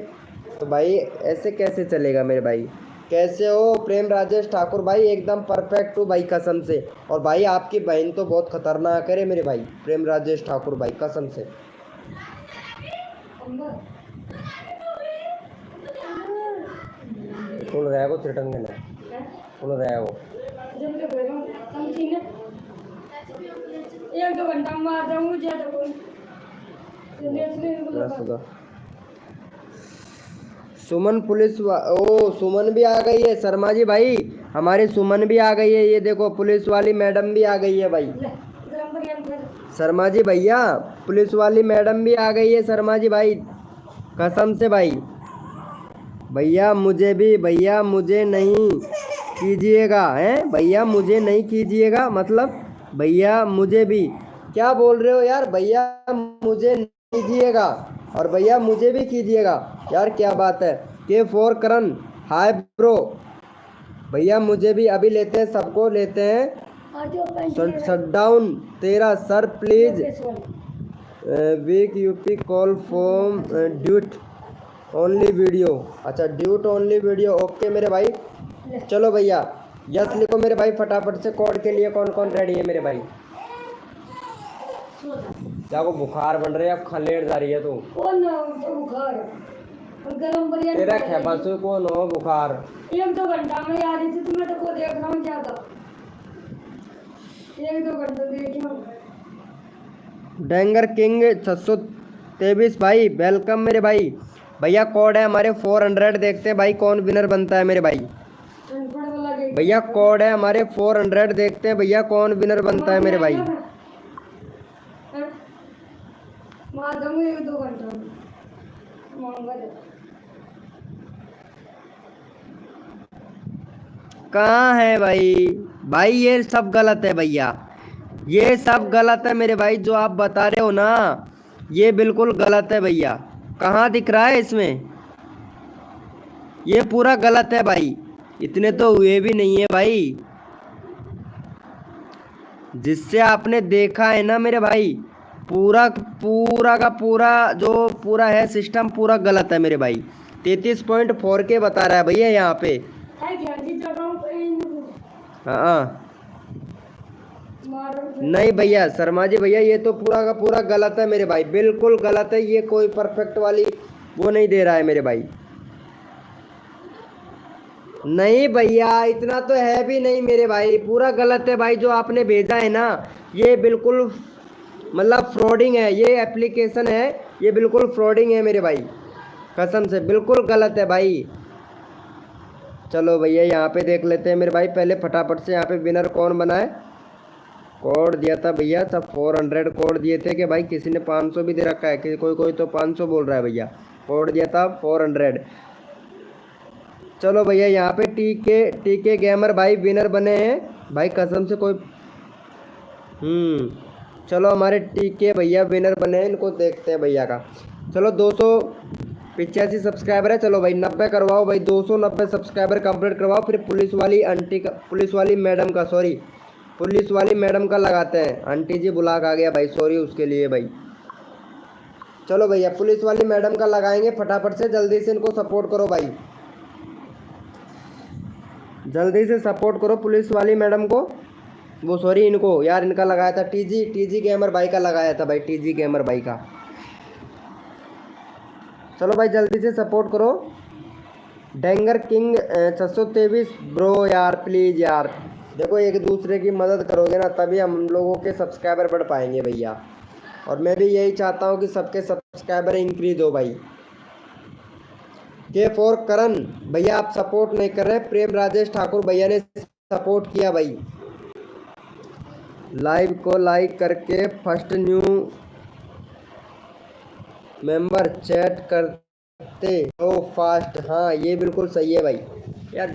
तो भाई ऐसे कैसे चलेगा मेरे भाई। कैसे हो प्रेम राजेश ठाकुर भाई? एकदम परफेक्ट हूँ भाई कसम से। और भाई आपकी बहन तो बहुत खतरनाक है मेरे भाई, प्रेम राजेश ठाकुर भाई कसम से। सुन रहे हो रिटर्न देना, सुन रहे हो? 1-2 घंटा में आ जाऊंगी ज्यादा कोई। सुमन पुलिस ओ सुमन भी आ गई है शर्मा जी भाई, हमारी सुमन भी आ गई है। ये देखो पुलिस वाली मैडम भी आ गई है भाई शर्मा जी भैया, पुलिस वाली मैडम भी आ गई है शर्मा जी भाई कसम से भाई। भैया मुझे भी, भैया मुझे नहीं कीजिएगा हैं भैया, मुझे नहीं कीजिएगा मतलब भैया मुझे भी, क्या बोल रहे हो यार, भैया मुझे नहीं कीजिएगा और भैया मुझे भी कीजिएगा यार, क्या बात है। के फोर करण, हाय ब्रो, भैया मुझे भी अभी लेते हैं, सबको लेते हैं। शट डाउन तेरा sir please, week UP call form duet only video, अच्छा ड्यूट ओनली वीडियो, ओके मेरे भाई। चलो भैया यस लिखो मेरे भाई फटाफट से, कोड के लिए कौन कौन रेडी है मेरे भाई। क्या को बुखार बन रही है, अब खलेड़ जा रही है तू, कौन तो बुखार और गरम बिरयानी तेरा खेपासु कौन हो बुखार। 1-2 घंटा में आ रही थी, तुम्हें तो को देख रहा हूँ ज्यादा, 1-2 घंटे देखी हूँ। डेंगर किंग 623 भाई वेलकम मेरे भाई। भैया कोड है हमारे 400, देखते हैं भाई कौन विनर बनता है मेरे भाई। भैया कोड है हमारे 400, देखते हैं भैया कौन विनर बनता है मेरे भाई। मार दूंगी 1-2 घंटा में। कहाँ है भाई, भाई ये सब गलत है भैया, ये सब गलत है मेरे भाई, जो आप बता रहे हो ना ये बिल्कुल गलत है भैया। कहाँ दिख रहा है इसमें, ये पूरा गलत है भाई, इतने तो हुए भी नहीं है भाई, जिससे आपने देखा है ना मेरे भाई, पूरा पूरा का पूरा जो पूरा है सिस्टम पूरा गलत है मेरे भाई। 33.4 के बता रहा है भैया यहाँ पे। हाँ नहीं भैया शर्मा जी भैया, ये तो पूरा का पूरा गलत है मेरे भाई, बिल्कुल गलत है, ये कोई परफेक्ट वाली वो नहीं दे रहा है मेरे भाई। नहीं भैया इतना तो है भी नहीं मेरे भाई, पूरा गलत है भाई, जो आपने भेजा है ना ये बिल्कुल मतलब फ्रॉडिंग है, ये एप्लीकेशन है ये बिल्कुल फ्रॉडिंग है मेरे भाई, कसम से बिल्कुल गलत है भाई। चलो भैया यहाँ पे देख लेते हैं मेरे भाई, पहले फटाफट से यहाँ पे विनर कौन बना है। कोड दिया था भैया सब 400 कोड दिए थे कि भाई, किसी ने 500 भी दे रखा है, कि कोई कोई तो 500 बोल रहा है भैया, कोड दिया था 400। चलो भैया यहाँ पे टीके गेमर भाई विनर बने हैं भाई, कसम से कोई चलो हमारे टीके भैया विनर बने हैं, इनको देखते हैं भैया का। चलो 285 सब्सक्राइबर है, चलो भाई 90 करवाओ भाई, 290 सब्सक्राइबर कंप्लीट करवाओ, फिर पुलिस वाली मैडम का सॉरी पुलिस वाली मैडम का लगाते हैं। आंटी जी बुला के आ गया भाई, सॉरी उसके लिए भाई। चलो भैया पुलिस वाली मैडम का लगाएंगे फटाफट से, जल्दी से इनको सपोर्ट करो भाई, जल्दी से सपोर्ट करो पुलिस वाली मैडम को, वो सॉरी इनको यार, इनका लगाया था टीजी गेमर भाई का लगाया था भाई, टीजी गेमर भाई का। चलो भाई जल्दी से सपोर्ट करो। डेंगर किंग 623 ब्रो यार प्लीज़ यार, देखो एक दूसरे की मदद करोगे ना तभी हम लोगों के सब्सक्राइबर बढ़ पाएंगे भैया, और मैं भी यही चाहता हूँ कि सबके सब्सक्राइबर इंक्रीज हो भाई। के फोर करण भैया आप सपोर्ट नहीं कर रहे, प्रेम राजेश ठाकुर भैया ने सपोर्ट किया भाई। लाइव को लाइक करके फर्स्ट न्यू मेंबर चैट करते हो फास्ट, हाँ ये बिल्कुल सही है भाई यार।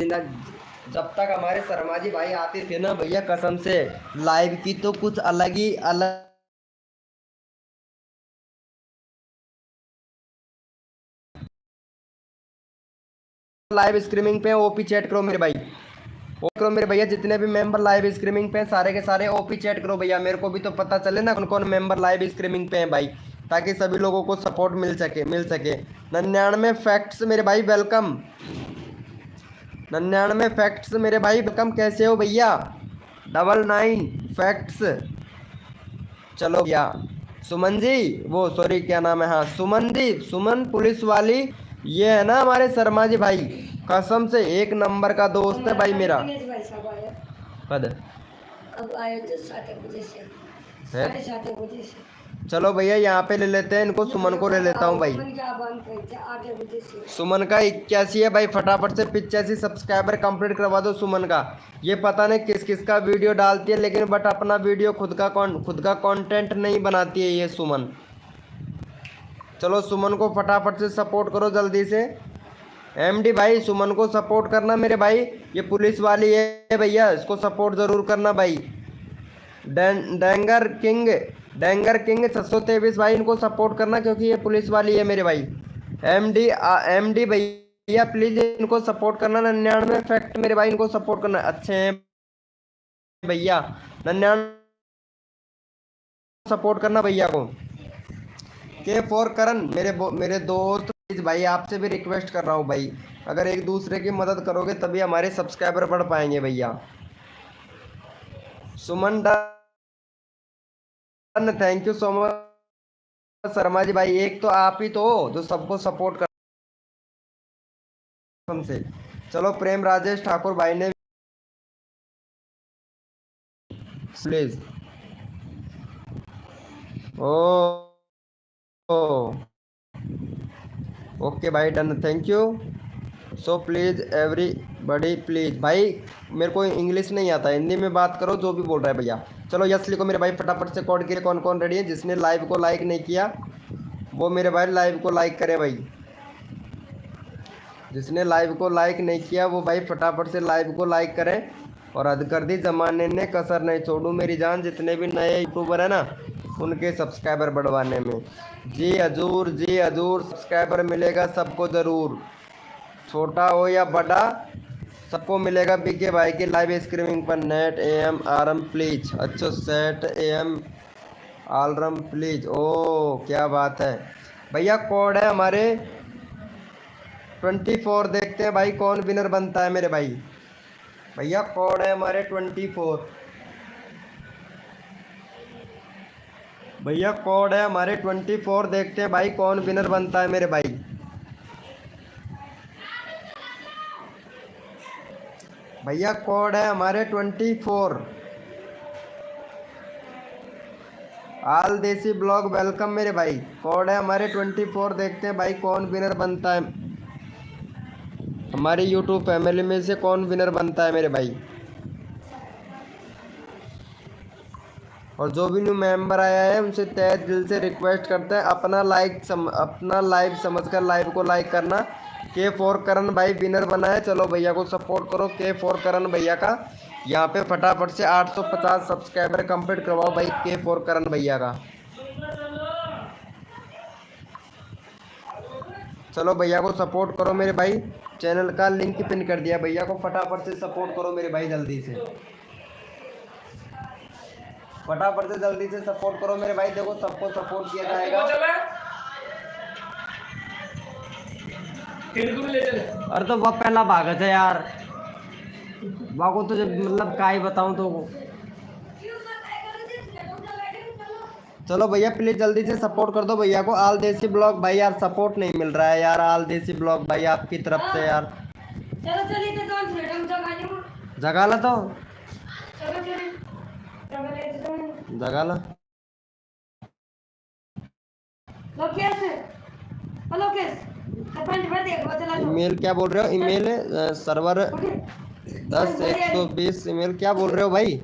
जब तक हमारे शर्मा जी भाई आते थे ना भैया, कसम से लाइव की तो कुछ अलग ही अलग लाइव स्ट्रीमिंग पे ओपी चैट करो मेरे भाई, ओपी करो मेरे भैया, जितने भी मेंबर लाइव स्ट्रीमिंग पे सारे के सारे ओपी चैट करो भैया, मेरे को भी तो पता चले ना कौन कौन मेंबर लाइव स्ट्रीमिंग पे हैं भाई, ताकि सभी लोगों को सपोर्ट मिल सके। 99 फैक्ट्स मेरे भाई वेलकम, 99 फैक्ट्स मेरे भाई वेलकम, कैसे हो भैया 99 फैक्ट्स। चलो भैया सुमन जी वो सॉरी क्या नाम है, हाँ सुमन जी, सुमन पुलिस वाली, ये है ना हमारे शर्मा जी भाई, कसम से एक नंबर का दोस्त है भाई मेरा। कद अब आए तो 7 बजे से, 7:30 बजे से। चलो भैया यहाँ पे ले लेते हैं इनको, सुमन को ले लेता हूँ भाई। सुमन का 81 है भाई, फटाफट से 85 सब्सक्राइबर कंप्लीट करवा दो सुमन का। ये पता नहीं किस किस का वीडियो डालती है, लेकिन बट अपना वीडियो खुद का कंटेंट नहीं बनाती है ये सुमन। चलो सुमन को फटाफट से सपोर्ट करो जल्दी से। एमडी भाई सुमन को सपोर्ट करना मेरे भाई, ये पुलिस वाली है भैया, इसको सपोर्ट जरूर करना भाई। डेंगर किंग 623 भाई, इनको सपोर्ट करना क्योंकि ये पुलिस वाली है मेरे भाई। एमडी भैया प्लीज इनको सपोर्ट करना। 99 फैक्ट मेरे भाई, इनको सपोर्ट करना, अच्छे हैं भैया। 99 सपोर्ट करना भैया को। के फॉर करण मेरे दोस्त प्लीज भाई, आपसे भी रिक्वेस्ट कर रहा हूँ भाई, अगर एक दूसरे की मदद करोगे तभी हमारे सब्सक्राइबर बढ़ पाएंगे भैया। Suman done, thank you so much Sharma ji भाई। एक तो आप ही तो हो जो सबको सपोर्ट कर हमसे। चलो प्रेम राजेश ठाकुर भाई ने प्लीज ओके भाई done, thank you. So please everybody please भाई, मेरे को इंग्लिश नहीं आता, हिंदी में बात करो जो भी बोल रहा है भैया। चलो यस लिखो मेरे भाई फटाफट से। कोड के लिए कौन कौन रेडी है? जिसने लाइव को लाइक नहीं किया वो मेरे भाई लाइव को लाइक करे भाई। जिसने लाइव को लाइक नहीं किया वो भाई फटाफट से लाइव को लाइक करे। और हद कर दी जमाने ने, कसर नहीं छोड़ू मेरी जान, जितने भी नए यूट्यूबर है ना उनके सब्सक्राइबर बढ़वाने में। जी हजूर सब्सक्राइबर मिलेगा सबको ज़रूर, छोटा हो या बड़ा सबको मिलेगा बीके भाई की लाइव स्ट्रीमिंग पर। नेट एम आरम प्लीज, अच्छा सेट एम आलरम प्लीज, ओ क्या बात है भैया। कोड है हमारे 24, देखते हैं भाई कौन विनर बनता है मेरे भाई। भैया कोड है हमारे 24 भैया, कोड है हमारे 24, देखते हैं भाई कौन विनर बनता है मेरे भाई। भैया कोड है हमारे 24। आल देसी ब्लॉग वेलकम मेरे भाई, कोड है हमारे 24, देखते हैं भाई कौन विनर बनता है हमारी यूट्यूब फैमिली में से, कौन विनर बनता है मेरे भाई। और जो भी न्यू मेंबर आया है उनसे तहे दिल से रिक्वेस्ट करते हैं अपना लाइव समझकर लाइव को लाइक करना। के फॉर करण भाई विनर बना है, चलो भैया को सपोर्ट करो। के फॉर करण भैया का यहाँ पे फटाफट से 850 सब्सक्राइबर कंप्लीट करवाओ भाई के फॉर करण भैया का। चलो भैया को सपोर्ट करो मेरे भाई, चैनल का लिंक पिन कर दिया, भैया को फटाफट से सपोर्ट करो मेरे भाई, जल्दी से फटाफट से जल्दी से सपोर्ट करो मेरे भाई। देखो सबको सपोर्ट किया जाएगा। अरे तो वह पहला भागत है यार, वह को तो जब मतलब का ही बताऊं तो। चलो भैया प्लीज जल्दी से सपोर्ट कर दो भैया को। आल देसी ब्लॉग भाई यार सपोर्ट नहीं मिल रहा है यार, आल देसी ब्लॉग भाई आपकी तरफ से यार। जगा ला तो जगा ला। ईमेल क्या बोल रहे हो? ईमेल सर्वर 10/120 ईमेल क्या बोल रहे हो भाई?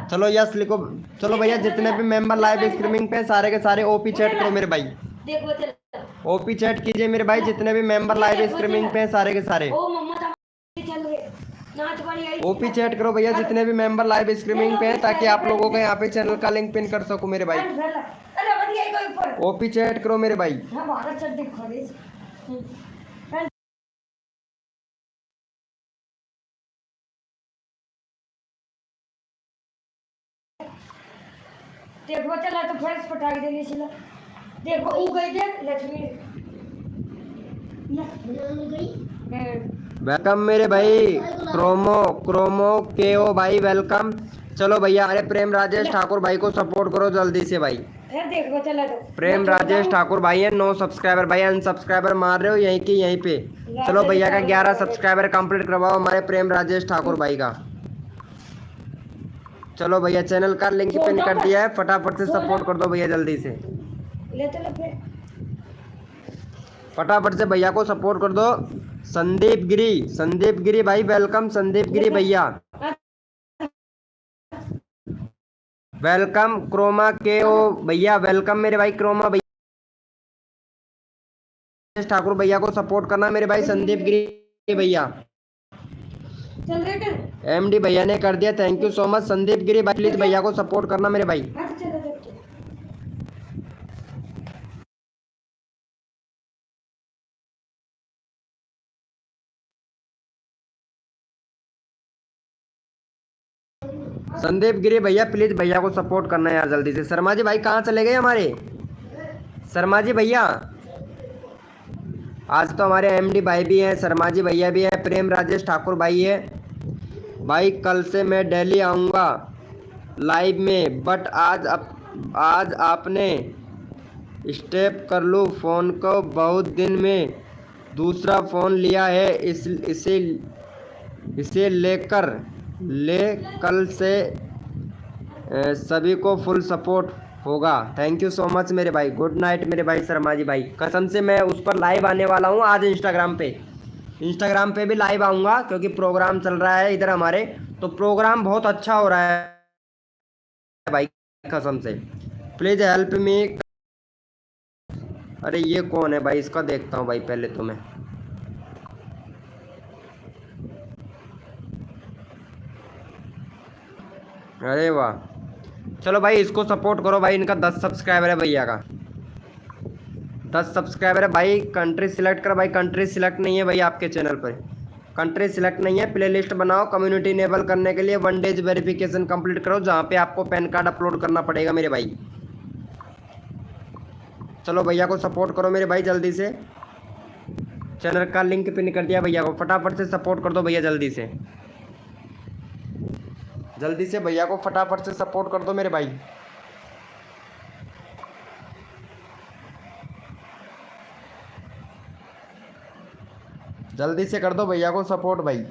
चलो यस लिखो। चलो भैया जितने भी मेंबर लाइव स्ट्रीमिंग पे सारे के सारे ओपी चैट करो मेरे भाई, ओपी चैट कीजिए मेरे भाई। जितने भी मेंबर लाइव स्ट्रीमिंग पे सारे के सारे ओपी चैट करो भैया, जितने भी मेंबर लाइव स्ट्रीमिंग पे हैं, ताकि आप लोगों का यहाँ पे चैनल का लिंक पिन कर सकूं मेरे भाई। ओपी चैट करो मेरे भाई। देखो चला तो फर्श पटाक देने चला, देखो ऊ गई देख लक्ष्मी वेलकम मेरे भाई। क्रोमो के ओ भाई वेलकम। चलो भैया अरे प्रेम राजेश ठाकुर भाई को सपोर्ट करो जल्दी से भाई। देखो चला तो प्रेम राजेश ठाकुर भाई है 9 सब्सक्राइबर भाई, अनसब्सक्राइबर मार रहे हो यहीं की यहीं पे। चलो भैया का 11 सब्सक्राइबर कंप्लीट करवाओ हमारे प्रेम राजेश ठाकुर भाई का। चलो भैया चैनल का लिंक पिन कर दिया है, फटाफट से सपोर्ट कर दो भैया जल्दी से। फटाफट से भैया को सपोर्ट कर दो। संदीप गिरी भाई वेलकम। संदीप गिरी भैया वेलकम क्रोमा के ओ भैया, वेलकम मेरे भाई क्रोमा भैया। ठाकुर भैया को सपोर्ट करना मेरे भाई। संदीप गिरी भैया, चल रहे कर। एमडी भैया ने कर दिया, thank you so much. Sandeep Giri भाई प्लीज भैया को सपोर्ट करना मेरे भाई। हाँ तो चलो चलो। संदीप गिरी भैया प्लीज भैया को सपोर्ट करना यार जल्दी से। शर्मा जी भाई कहाँ चले गए हमारे शर्मा जी भैया? आज तो हमारे एमडी भाई भी हैं, शर्मा जी भैया भी हैं, प्रेम राजेश ठाकुर भाई है। भाई कल से मैं दिल्ली आऊँगा लाइव में, बट आज आपने स्टेप कर लूँ फ़ोन को, बहुत दिन में दूसरा फ़ोन लिया है, इसे ले कल से सभी को फुल सपोर्ट होगा। थैंक यू सो मच मेरे भाई, गुड नाइट मेरे भाई शर्मा जी भाई। कसम से मैं उस पर लाइव आने वाला हूँ आज इंस्टाग्राम पे भी लाइव आऊँगा, क्योंकि प्रोग्राम चल रहा है इधर हमारे, तो प्रोग्राम बहुत अच्छा हो रहा है भाई कसम से। Please help me. अरे ये कौन है भाई, इसका देखता हूँ भाई पहले तो मैं। अरे वाह, चलो भाई इसको सपोर्ट करो भाई, इनका 10 सब्सक्राइबर है भैया का, 10 सब्सक्राइबर है भाई। कंट्री सिलेक्ट कर भाई, कंट्री सिलेक्ट नहीं है भाई आपके चैनल पर, कंट्री सिलेक्ट नहीं है। प्लेलिस्ट बनाओ, कम्युनिटी इनेबल करने के लिए 1 डेज वेरिफिकेशन कंप्लीट करो, जहाँ पे आपको पैन कार्ड अपलोड करना पड़ेगा मेरे भाई। चलो भैया को सपोर्ट करो मेरे भाई जल्दी से। चैनल का लिंक पिन कर दिया भैया को, फटाफट से सपोर्ट कर दो भैया जल्दी से भैया को फटाफट से सपोर्ट कर दो मेरे भाई। जल्दी से कर दो भैया को सपोर्ट भाई।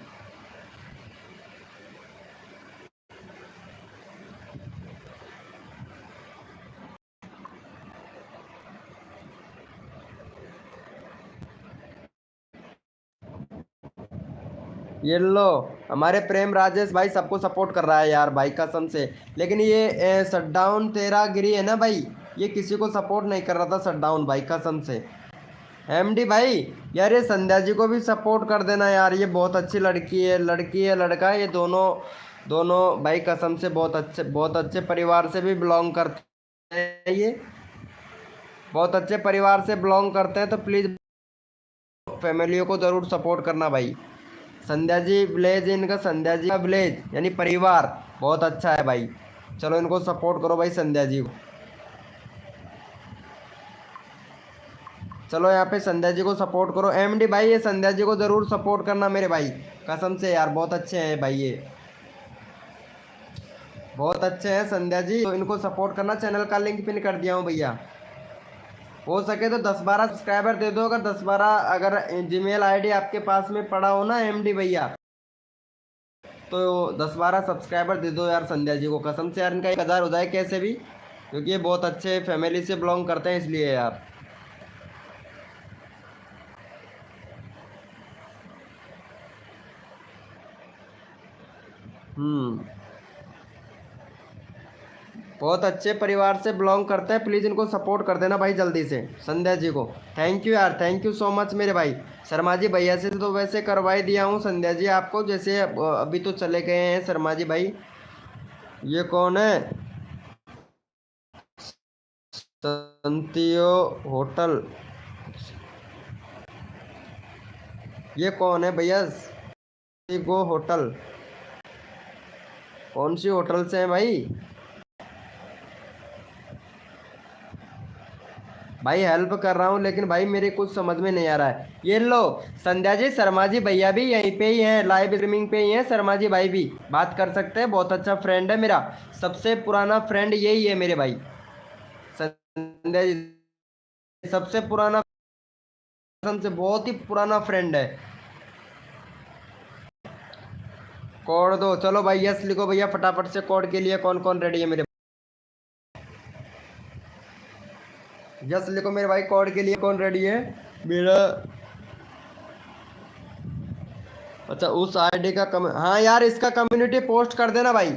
ये लो, हमारे प्रेम राजेश भाई सबको सपोर्ट कर रहा है यार भाई कसम से। लेकिन ये शटडाउन तेरा गिरी है ना भाई, ये किसी को सपोर्ट नहीं कर रहा था शटडाउन भाई कसम से। एमडी भाई यार ये संध्या जी को भी सपोर्ट कर देना यार, ये बहुत अच्छी लड़की है लड़का है, ये दोनों भाई कसम से बहुत अच्छे परिवार से भी बिलोंग करते हैं, ये बहुत अच्छे परिवार से बिलोंग करते हैं। तो प्लीज़ फैमिलियों को ज़रूर सपोर्ट करना भाई। संध्या जी विलेज, इनका संध्या जी का विलेज यानी परिवार बहुत अच्छा है भाई। चलो इनको सपोर्ट करो भाई संध्या जी को। चलो यहाँ पे संध्या जी को सपोर्ट करो। एमडी भाई ये संध्या जी को ज़रूर सपोर्ट करना मेरे भाई कसम से यार, बहुत अच्छे हैं भाई, ये बहुत अच्छे हैं संध्या जी, तो इनको सपोर्ट करना। चैनल का लिंक पिन कर दिया हूँ भैया, हो सके तो 10-12 सब्सक्राइबर दे दो। अगर 10-12 अगर जीमेल आईडी आपके पास में पड़ा हो ना एमडी भैया, तो 10-12 सब्सक्राइबर दे दो यार संध्या जी को कसम से यार, इनका 1000 हो जाए कैसे भी, क्योंकि ये बहुत अच्छे फैमिली से बिलोंग करते हैं इसलिए यार। बहुत अच्छे परिवार से बिलोंग करते हैं, प्लीज़ इनको सपोर्ट कर देना भाई जल्दी से संध्या जी को। थैंक यू यार, थैंक यू सो मच मेरे भाई। शर्मा जी भैया से तो वैसे करवाई दिया हूँ संध्या जी आपको, जैसे अभी तो चले गए हैं शर्मा जी भाई। ये कौन है? संतियो होटल, ये कौन है भैया? गो होटल, कौन सी होटल से है भाई? भाई हेल्प कर रहा हूँ लेकिन भाई मेरे कुछ समझ में नहीं आ रहा है। ये लो संध्या जी, शर्मा जी भैया भी यहीं पे ही हैं, लाइव स्ट्रीमिंग पे ही हैं। शर्मा जी भाई भी बात कर सकते हैं, बहुत अच्छा फ्रेंड है मेरा, सबसे पुराना फ्रेंड यही है मेरे भाई। संध्या जी सबसे पुराना, से बहुत ही पुराना फ्रेंड है। कोड दो, चलो भाई यस लिखो भैया फटाफट से। कोड के लिए कौन कौन रेडी है मेरे? यस लिखो मेरे भाई, कोड के लिए कौन रेडी है मेरा? अच्छा उस आईडी का हाँ यार इसका कम्युनिटी पोस्ट कर देना भाई,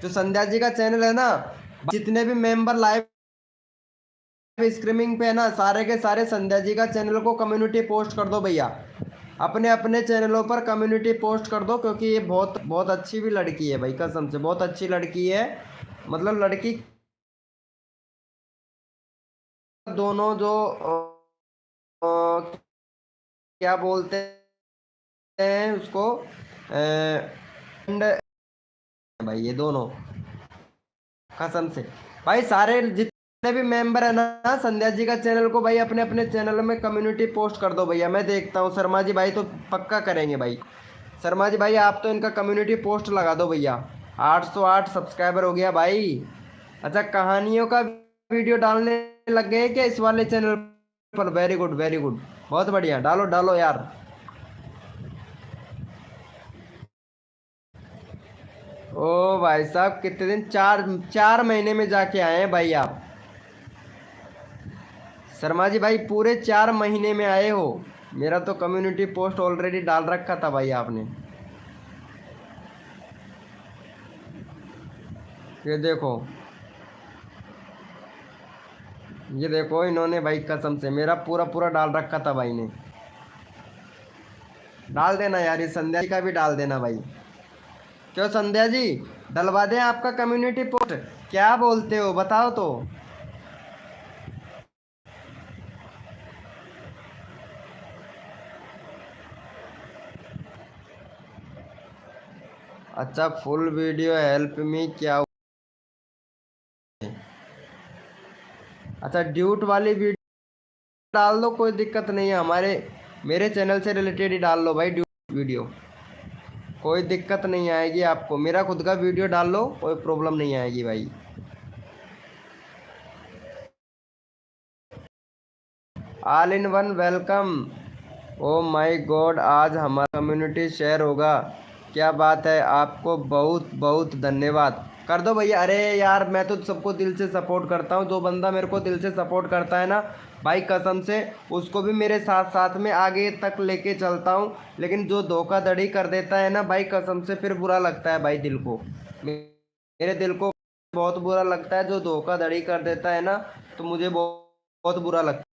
जो संध्या जी का चैनल है ना जितने भी मेंबर लाइव स्ट्रीमिंग पे है ना, सारे के सारे संध्या जी का चैनल को कम्युनिटी पोस्ट कर दो भैया, अपने अपने चैनलों पर कम्युनिटी पोस्ट कर दो, क्योंकि ये बहुत बहुत अच्छी भी लड़की है भाई, कसम से बहुत अच्छी लड़की है। मतलब लड़की दोनों जो क्या बोलते हैं उसको, भाई ये दोनों कसम से भाई, सारे जितने भी मेंबर है ना संध्या जी का चैनल को भाई अपने अपने चैनल में कम्युनिटी पोस्ट कर दो भैया। मैं देखता हूँ शर्मा जी भाई तो पक्का करेंगे भाई। शर्मा जी भाई आप तो इनका कम्युनिटी पोस्ट लगा दो भैया। 808 सब्सक्राइबर हो गया भाई। अच्छा, कहानियों का वीडियो डालने लग गए क्या इस वाले चैनल पर? वेरी गुड वेरी गुड, बहुत बढ़िया, डालो डालो यार। ओ भाई साहब, कितने दिन, 4 महीने में जाके आए हैं भाई आप। शर्मा जी भाई पूरे 4 महीने में आए हो। मेरा तो कम्युनिटी पोस्ट ऑलरेडी डाल रखा था भाई आपने। ये देखो, ये देखो इन्होंने भाई कसम से मेरा पूरा पूरा डाल रखा था भाई ने। डाल देना यार, ये संध्या जी का भी डाल देना भाई। क्यों संध्या जी, डलवा दें आपका कम्युनिटी पोस्ट? क्या बोलते हो बताओ तो। अच्छा, फुल वीडियो हेल्प मी क्या? अच्छा, ड्यूट वाली वीडियो डाल दो, कोई दिक्कत नहीं है। मेरे चैनल से रिलेटेड ही डाल लो भाई ड्यूट वीडियो, कोई दिक्कत नहीं आएगी आपको। मेरा खुद का वीडियो डाल लो, कोई प्रॉब्लम नहीं आएगी भाई। All in one welcome. Oh my God, आज हमारा कम्युनिटी शेयर होगा, क्या बात है, आपको बहुत बहुत धन्यवाद। कर दो भैया। अरे यार, मैं तो सबको दिल से सपोर्ट करता हूँ। जो बंदा मेरे को दिल से सपोर्ट करता है ना भाई, कसम से उसको भी मेरे साथ साथ में आगे तक लेके चलता हूँ। लेकिन जो धोखाधड़ी कर देता है ना भाई, कसम से फिर बुरा लगता है भाई दिल को, मेरे दिल को बहुत बुरा लगता है। जो धोखाधड़ी कर देता है ना, तो मुझे बहुत बहुत बुरा लगता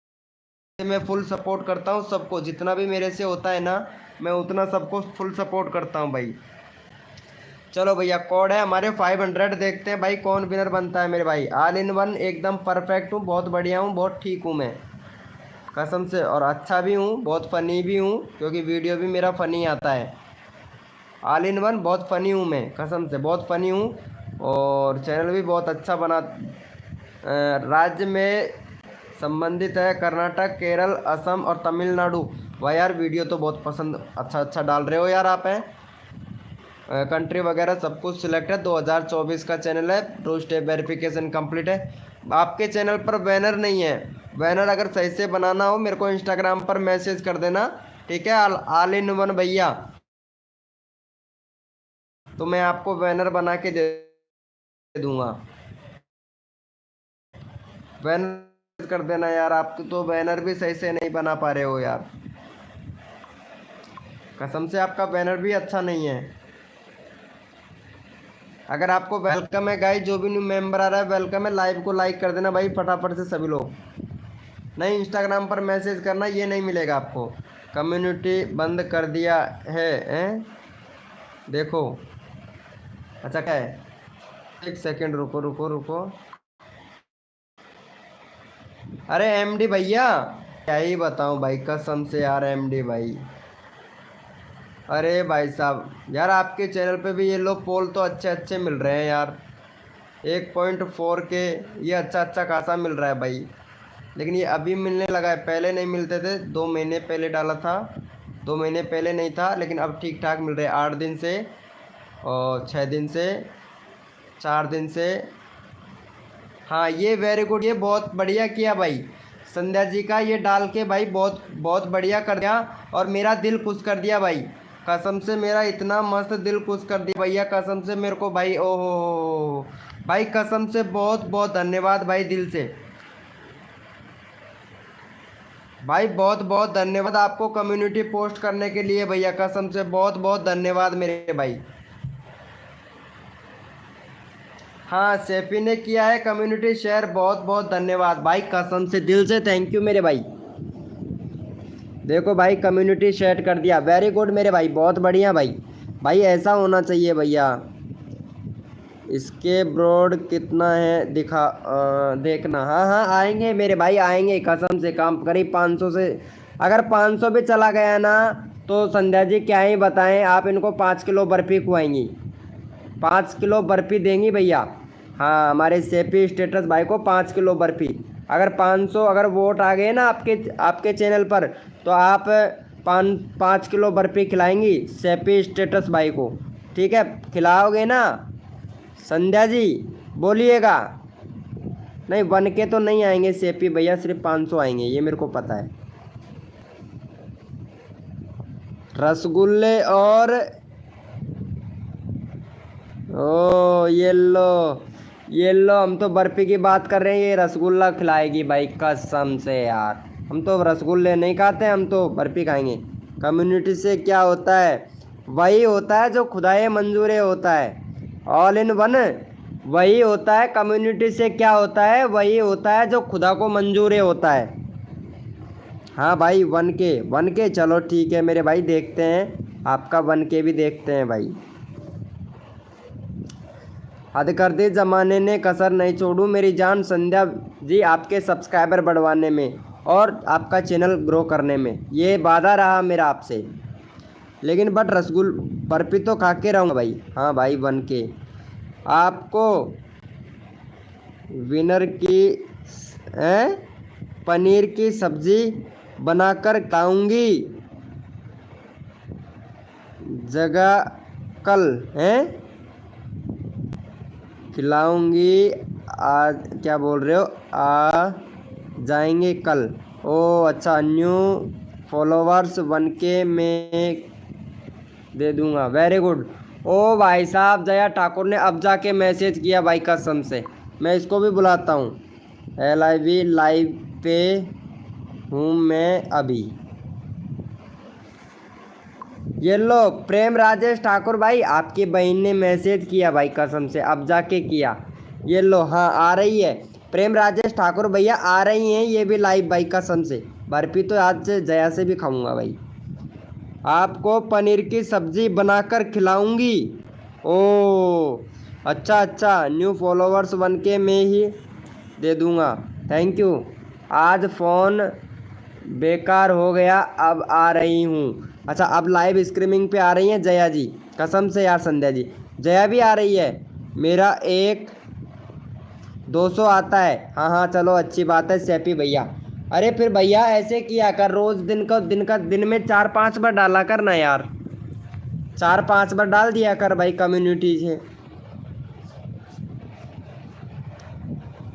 है। मैं फुल सपोर्ट करता हूँ सबको, जितना भी मेरे से होता है ना, मैं उतना सबको फुल सपोर्ट करता हूँ भाई। चलो भैया, कोड है हमारे 500, देखते हैं भाई कौन विनर बनता है मेरे भाई। ऑल इन वन एकदम परफेक्ट हूँ, बहुत बढ़िया हूँ, बहुत ठीक हूँ मैं कसम से, और अच्छा भी हूँ, बहुत फ़नी भी हूँ, क्योंकि वीडियो भी मेरा फ़नी आता है। ऑल इन वन बहुत फ़नी हूँ मैं, कसम से बहुत फ़नी हूँ, और चैनल भी बहुत अच्छा बना। राज्य में संबंधित है कर्नाटक, केरल, असम और तमिलनाडु। वाह यार, वीडियो तो बहुत पसंद, अच्छा अच्छा डाल रहे हो यार आप हैं। कंट्री वगैरह सब कुछ सिलेक्ट है। 2024 का चैनल है, 2 स्टेप वेरिफिकेशन कंप्लीट है। आपके चैनल पर बैनर नहीं है, बैनर अगर सही से बनाना हो मेरे को इंस्टाग्राम पर मैसेज कर देना, ठीक है? ऑल इन वन भैया, तो मैं आपको बैनर बना के दे दूंगा। बैनर कर देना यार, आप तो बैनर भी सही से नहीं बना पा रहे हो यार, कसम से आपका बैनर भी अच्छा नहीं है। अगर आपको वेलकम है गाइस, जो भी न्यू मेंबर आ रहा है वेलकम है, लाइव को लाइक कर देना भाई फटाफट से सभी लोग। नहीं, इंस्टाग्राम पर मैसेज करना, ये नहीं मिलेगा आपको। कम्युनिटी बंद कर दिया है, हैं? देखो, अच्छा क्या है, एक सेकंड रुको रुको रुको। अरे एमडी भैया, क्या ही बताऊं भाई, कसम से यार एमडी भाई। अरे भाई साहब यार, आपके चैनल पे भी ये लोग पोल तो अच्छे अच्छे मिल रहे हैं यार, 1.4 के, ये अच्छा अच्छा खासा मिल रहा है भाई। लेकिन ये अभी मिलने लगा है, पहले नहीं मिलते थे। 2 महीने पहले डाला था, 2 महीने पहले नहीं था, लेकिन अब ठीक ठाक मिल रहे हैं। 8 दिन से, और 6 दिन से, 4 दिन से। हाँ, ये वेरी गुड, ये बहुत बढ़िया किया भाई संध्या जी का, ये डाल के भाई बहुत बहुत बढ़िया कर दिया, और मेरा दिल खुश कर दिया भाई, कसम से मेरा इतना मस्त दिल खुश कर दिया भैया, कसम से मेरे को भाई। ओहो भाई, कसम से बहुत बहुत धन्यवाद भाई, दिल से भाई, बहुत बहुत धन्यवाद आपको कम्युनिटी पोस्ट करने के लिए भैया, कसम से बहुत बहुत धन्यवाद मेरे भाई। हाँ सेफी ने किया है कम्युनिटी शेयर, बहुत बहुत धन्यवाद भाई, कसम से दिल से थैंक यू मेरे भाई। देखो भाई कम्युनिटी शेयर कर दिया, वेरी गुड मेरे भाई, बहुत बढ़िया भाई। भाई ऐसा होना चाहिए भैया। इसके ब्रॉड कितना है दिखा देखना। हाँ हाँ आएंगे मेरे भाई आएंगे, कसम से काम करीब 500 से, अगर 500 भी चला गया ना तो संध्या जी क्या ही बताएं, आप इनको 5 किलो बर्फ़ी खुआएंगी, 5 किलो बर्फ़ी देंगी भैया। हाँ हमारे सेपी स्टेटस भाई को 5 किलो बर्फ़ी, अगर 500 अगर वोट आ गए ना आपके चैनल पर तो आप 5 किलो बर्फ़ी खिलाएंगी सेपी स्टेटस भाई को, ठीक है? खिलाओगे ना संध्या जी? बोलिएगा। नहीं 1 के तो नहीं आएंगे सेपी भैया, सिर्फ 500 आएंगे, ये मेरे को पता है। रसगुल्ले और ओ ये लो हम तो बर्फ़ी की बात कर रहे हैं, ये रसगुल्ला खिलाएगी भाई, कसम से यार। हम तो रसगुल्ले नहीं खाते, हम तो बर्फ़ी खाएंगे। कम्युनिटी से क्या होता है? वही होता है जो खुदाए मंजूर होता है, ऑल इन वन वही होता है। कम्युनिटी से क्या होता है? वही होता है जो खुदा को मंजूर होता है। हाँ भाई 1 के चलो ठीक है मेरे भाई, देखते हैं आपका 1 के भी देखते हैं भाई। हद कर दी ज़माने ने, कसर नहीं छोड़ू मेरी जान संध्या जी आपके सब्सक्राइबर बढ़वाने में और आपका चैनल ग्रो करने में, ये वादा रहा मेरा आपसे। लेकिन बट बर्फ़ी तो खा के रहूँगा भाई। हाँ भाई 1 के आपको विनर की पनीर की सब्ज़ी बनाकर खाऊंगी जगह कल खिलाऊंगी। आज क्या बोल रहे हो? आ जाएंगे कल। ओ अच्छा, न्यू फॉलोवर्स 1 के में दे दूंगा, वेरी गुड। ओ भाई साहब जया ठाकुर ने अब जाके मैसेज किया भाई, कसम से मैं इसको भी बुलाता हूँ। LIV लाइव पे हूँ मैं अभी। ये लो प्रेम राजेश ठाकुर भाई, आपकी बहन ने मैसेज किया भाई, कसम से अब जाके किया। ये लो हाँ आ रही है प्रेम राजेश ठाकुर भैया, आ रही हैं ये भी लाइव भाई, कसम से। बर्फ़ी तो आज से जया से भी खाऊंगा भाई। आपको पनीर की सब्ज़ी बनाकर खिलाऊंगी। ओ अच्छा, न्यू फॉलोवर्स 1 के में ही दे दूंगा, थैंक यू। आज फ़ोन बेकार हो गया, अब आ रही हूँ। अच्छा अब लाइव स्ट्रीमिंग पे आ रही हैं जया जी, कसम से यार संध्या जी, जया भी आ रही है। मेरा 200 आता है। हाँ चलो अच्छी बात है सेपी भैया। अरे फिर भैया ऐसे किया कर, रोज़ दिन में 4-5 बार डाला कर ना यार, 4-5 बार डाल दिया कर भाई कम्युनिटी से।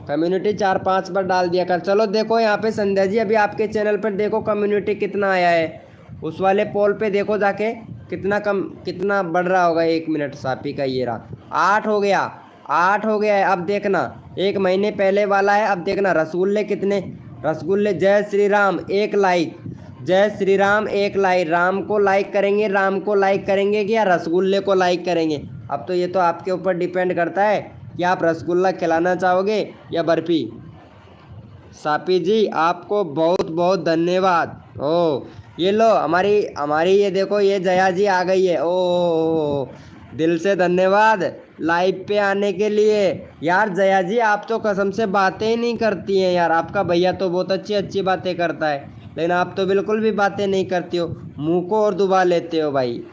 कम्युनिटी 4-5 बार डाल दिया कर। चलो देखो यहाँ पे संध्या जी, अभी आपके चैनल पर देखो कम्युनिटी कितना आया है, उस वाले पोल पे देखो जाके कितना बढ़ रहा होगा। 1 मिनट सापी का ये रहा 8 हो गया, 8 हो गया है। अब देखना 1 महीने पहले वाला है, अब देखना रसगुल्ले कितने। रसगुल्ले जय श्री राम 1 लाइक, जय श्री राम 1 लाइक। राम को लाइक करेंगे कि या रसगुल्ले को लाइक करेंगे? अब तो ये तो आपके ऊपर डिपेंड करता है कि आप रसगुल्ला खिलाना चाहोगे या बर्फ़ी। सापी जी आपको बहुत बहुत धन्यवाद। ओ ये लो हमारी ये देखो, ये जया जी आ गई है। ओ दिल से धन्यवाद लाइव पे आने के लिए। यार जया जी आप तो कसम से बातें ही नहीं करती हैं यार, आपका भैया तो बहुत अच्छी बातें करता है, लेकिन आप तो बिल्कुल भी बातें नहीं करती हो, मुंह को और दुबा लेते हो भाई।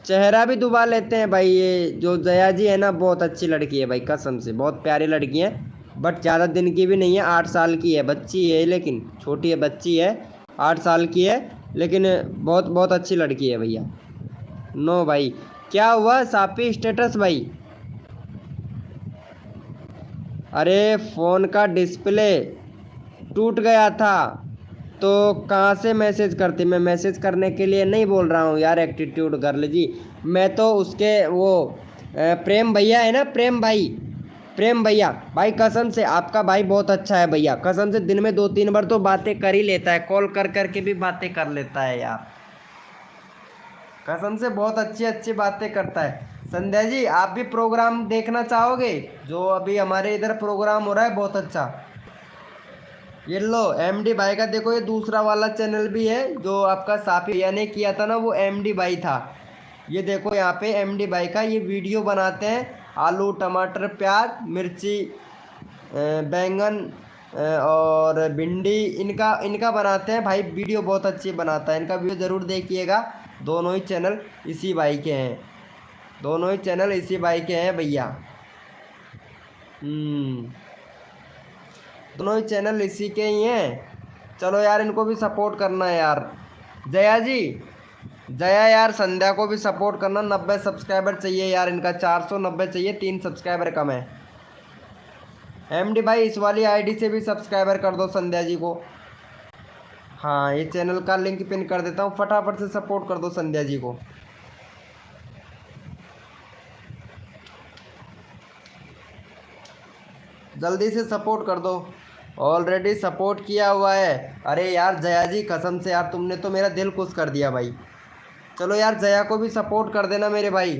चेहरा भी दुबा लेते हैं भाई। ये जो जया जी है ना बहुत अच्छी लड़की है भाई, कसम से बहुत प्यारी लड़की है, बट ज़्यादा दिन की भी नहीं है, 8 साल की है, बच्ची है, लेकिन छोटी है, बच्ची है, 8 साल की है, लेकिन बहुत अच्छी लड़की है भैया। नो भाई क्या हुआ सापी स्टेटस भाई? अरे फ़ोन का डिस्प्ले टूट गया था तो कहाँ से मैसेज करती? मैं मैसेज करने के लिए नहीं बोल रहा हूँ यार एटीट्यूड गर्ल जी, मैं तो उसके वो प्रेम भैया है ना, प्रेम भैया भाई कसम से आपका भाई बहुत अच्छा है भैया, कसम से दिन में 2-3 बार तो बातें कर ही लेता है, कॉल कर के भी बातें कर लेता है यार। कसम से बहुत अच्छी अच्छी बातें करता है। संध्या जी आप भी प्रोग्राम देखना चाहोगे? जो अभी हमारे इधर प्रोग्राम हो रहा है बहुत अच्छा। ये लो एमडी भाई का देखो, ये दूसरा वाला चैनल भी है जो आपका साफी भैया ने किया था ना, वो एमडी भाई था। ये देखो यहाँ पे एमडी भाई का ये वीडियो बनाते हैं, आलू टमाटर प्याज मिर्ची बैंगन और भिंडी, इनका इनका बनाते हैं भाई। वीडियो बहुत अच्छी बनाता है, इनका वीडियो ज़रूर देखिएगा। दोनों ही चैनल इसी भाई के हैं, दोनों ही चैनल इसी भाई के हैं भैया। दोनों ही चैनल इसी के ही हैं। चलो यार इनको भी सपोर्ट करना है यार। जया जी, जया यार संध्या को भी सपोर्ट करना। 90 सब्सक्राइबर चाहिए यार इनका, 490 चाहिए, 3 सब्सक्राइबर कम है। एमडी भाई इस वाली आईडी से भी सब्सक्राइबर कर दो संध्या जी को। हाँ ये चैनल का लिंक पिन कर देता हूँ, फटाफट से सपोर्ट कर दो संध्या जी को। जल्दी से सपोर्ट कर दो, ऑलरेडी सपोर्ट किया हुआ है। अरे यार जया जी कसम से यार तुमने तो मेरा दिल खुश कर दिया भाई। चलो यार जया को भी सपोर्ट कर देना मेरे भाई,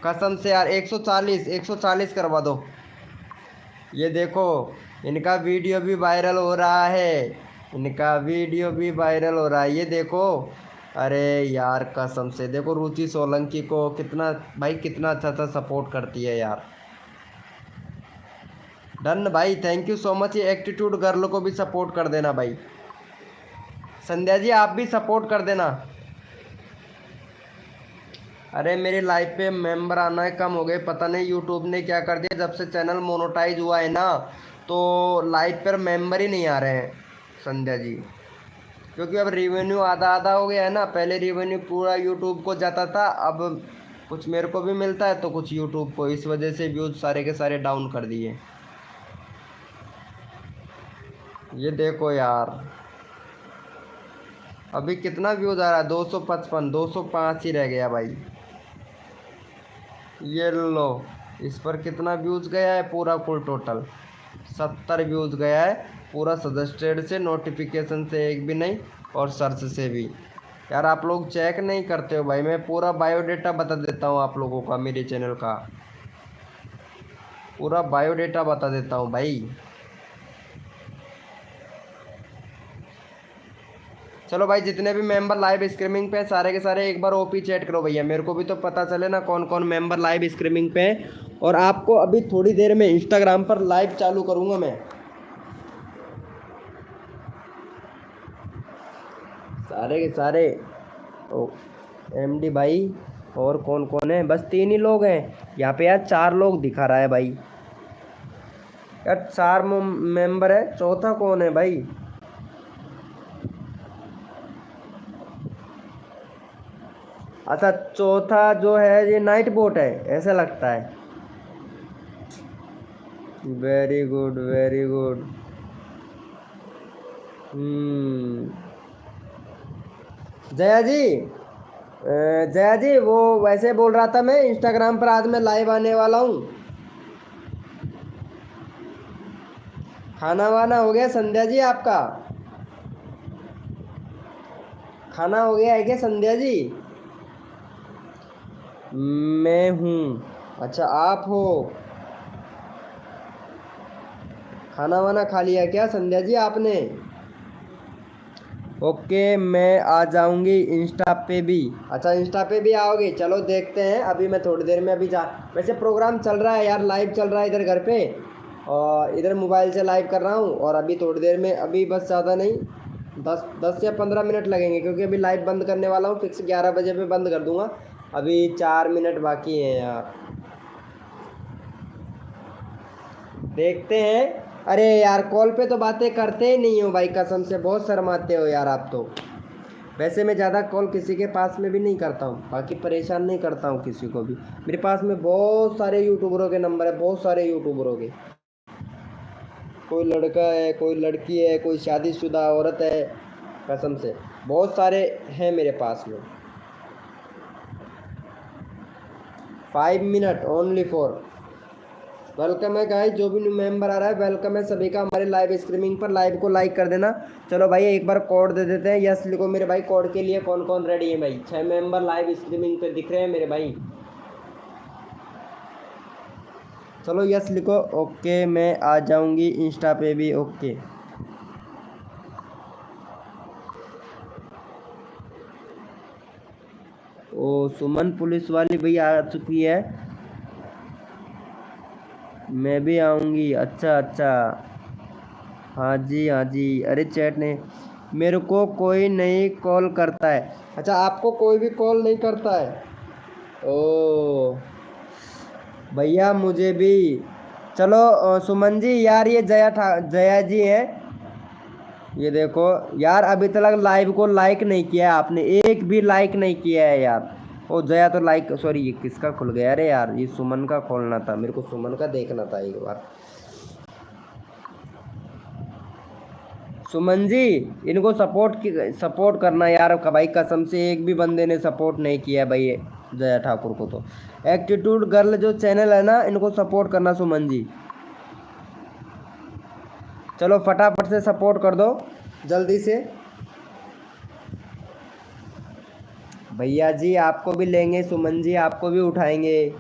कसम से यार। 140 करवा दो। ये देखो इनका वीडियो भी वायरल हो रहा है, इनका वीडियो भी वायरल हो रहा है, ये देखो। अरे यार कसम से देखो रुचि सोलंकी को कितना भाई, कितना अच्छा सा सपोर्ट करती है यार। डन भाई, थैंक यू सो मच। ये एटीट्यूड गर्ल को भी सपोर्ट कर देना भाई। संध्या जी आप भी सपोर्ट कर देना। अरे मेरे लाइव पे मेंबर आना कम हो गए, पता नहीं यूट्यूब ने क्या कर दिया। जब से चैनल मोनेटाइज हुआ है ना, तो लाइव पर मेंबर ही नहीं आ रहे हैं संध्या जी, क्योंकि अब रेवेन्यू आधा आधा हो गया है ना। पहले रेवेन्यू पूरा यूट्यूब को जाता था, अब कुछ मेरे को भी मिलता है तो कुछ यूट्यूब को, इस वजह से व्यूज़ सारे के सारे डाउन कर दिए। ये देखो यार अभी कितना व्यूज़ आ रहा है, 255, 205 ही रह गया भाई। ये लो इस पर कितना व्यूज़ गया है, पूरा कुल टोटल 70 व्यूज़ गया है पूरा, सजेस्टेड से, नोटिफिकेशन से एक भी नहीं, और सर्च से भी। यार आप लोग चेक नहीं करते हो भाई, मैं पूरा बायोडेटा बता देता हूँ आप लोगों का, मेरे चैनल का पूरा बायोडेटा बता देता हूँ भाई। चलो भाई जितने भी मेंबर लाइव स्ट्रीमिंग पे हैं सारे के सारे एक बार ओपी चैट करो भैया, मेरे को भी तो पता चले ना कौन कौन मेंबर लाइव स्ट्रीमिंग पे हैं। और आपको अभी थोड़ी देर में इंस्टाग्राम पर लाइव चालू करूँगा मैं, सारे के सारे। ओ एमडी भाई और कौन कौन है, बस 3 ही लोग हैं यहाँ पे यार, 4 लोग दिखा रहा है भाई यार, 4 मेंबर है, चौथा कौन है भाई? अच्छा चौथा जो है ये नाइट बोट है ऐसा लगता है। Very good very good. Jaya ji, Jaya ji वो वैसे बोल रहा था मैं, इंस्टाग्राम पर आज मैं लाइव आने वाला हूँ। खाना वाना हो गया संध्या जी आपका? खाना हो गया है क्या संध्या जी? मैं हूँ, अच्छा आप हो। खाना वाना खा लिया क्या संध्या जी आपने? ओके मैं आ जाऊंगी इंस्टा पे भी। अच्छा इंस्टा पे भी आओगे, चलो देखते हैं। अभी मैं थोड़ी देर में अभी वैसे प्रोग्राम चल रहा है यार, लाइव चल रहा है इधर घर पे, और इधर मोबाइल से लाइव कर रहा हूँ। और अभी थोड़ी देर में, अभी बस ज़्यादा नहीं, 10 या 15 मिनट लगेंगे, क्योंकि अभी लाइव बंद करने वाला हूँ, फिक्स 11 बजे पे बंद कर दूँगा। अभी 4 मिनट बाकी हैं यार, देखते हैं। अरे यार कॉल पे तो बातें करते ही नहीं हो भाई, कसम से बहुत शर्माते हो यार आप तो। वैसे मैं ज़्यादा कॉल किसी के पास में भी नहीं करता हूँ, बाकी परेशान नहीं करता हूँ किसी को भी। मेरे पास में बहुत सारे यूट्यूबरों के नंबर है, बहुत सारे यूट्यूबरों के, कोई लड़का है, कोई लड़की है, कोई शादीशुदा औरत है, कसम से बहुत सारे हैं मेरे पास में। 5 मिनट ओनली फॉर वेलकम है गाइस, जो भी न्यू मेंबर आ रहा है वेलकम है सभी का हमारे लाइव स्ट्रीमिंग पर। लाइव को लाइक कर देना। चलो भाई एक बार कोड दे देते हैं। यस लिखो मेरे भाई। कोड के लिए कौन कौन रेडी है भाई? 6 मेंबर लाइव स्ट्रीमिंग पे दिख रहे हैं मेरे भाई। चलो यस लिखो। ओके मैं आ जाऊंगी इंस्टा पे भी। ओके ओ सुमन पुलिस वाली भैया आ चुकी है। मैं भी आऊँगी। अच्छा अच्छा, हाँ जी हाँ जी। अरे चैट ने मेरे को कोई नहीं कॉल करता है। अच्छा आपको कोई भी कॉल नहीं करता है? ओ भैया मुझे भी। चलो सुमन जी यार, ये जया जी हैं। ये देखो यार, अभी तक लाइव को लाइक नहीं किया है आपने, एक भी लाइक नहीं किया है यार। ओ जया तो लाइक, सॉरी ये किसका खुल गया? अरे यार ये सुमन का खोलना था, मेरे को सुमन का देखना था एक बार। सुमन जी इनको सपोर्ट करना यार भाई, कसम से एक भी बंदे ने सपोर्ट नहीं किया भाई जया ठाकुर को। तो एटीट्यूड गर्ल जो चैनल है ना, इनको सपोर्ट करना सुमन जी। चलो फटाफट से सपोर्ट कर दो जल्दी से। भैया जी आपको भी लेंगे, सुमन जी आपको भी उठाएंगे,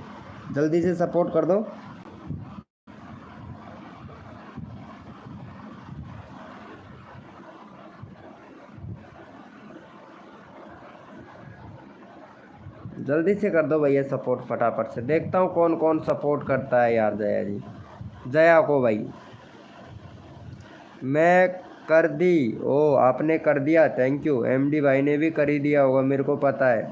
जल्दी से सपोर्ट कर दो। जल्दी से कर दो भैया सपोर्ट फटाफट से। देखता हूँ कौन कौन सपोर्ट करता है यार जया जी। जया को भाई मैं कर दी। ओ आपने कर दिया, थैंक यू। एमडी भाई ने भी कर ही दिया होगा, मेरे को पता है।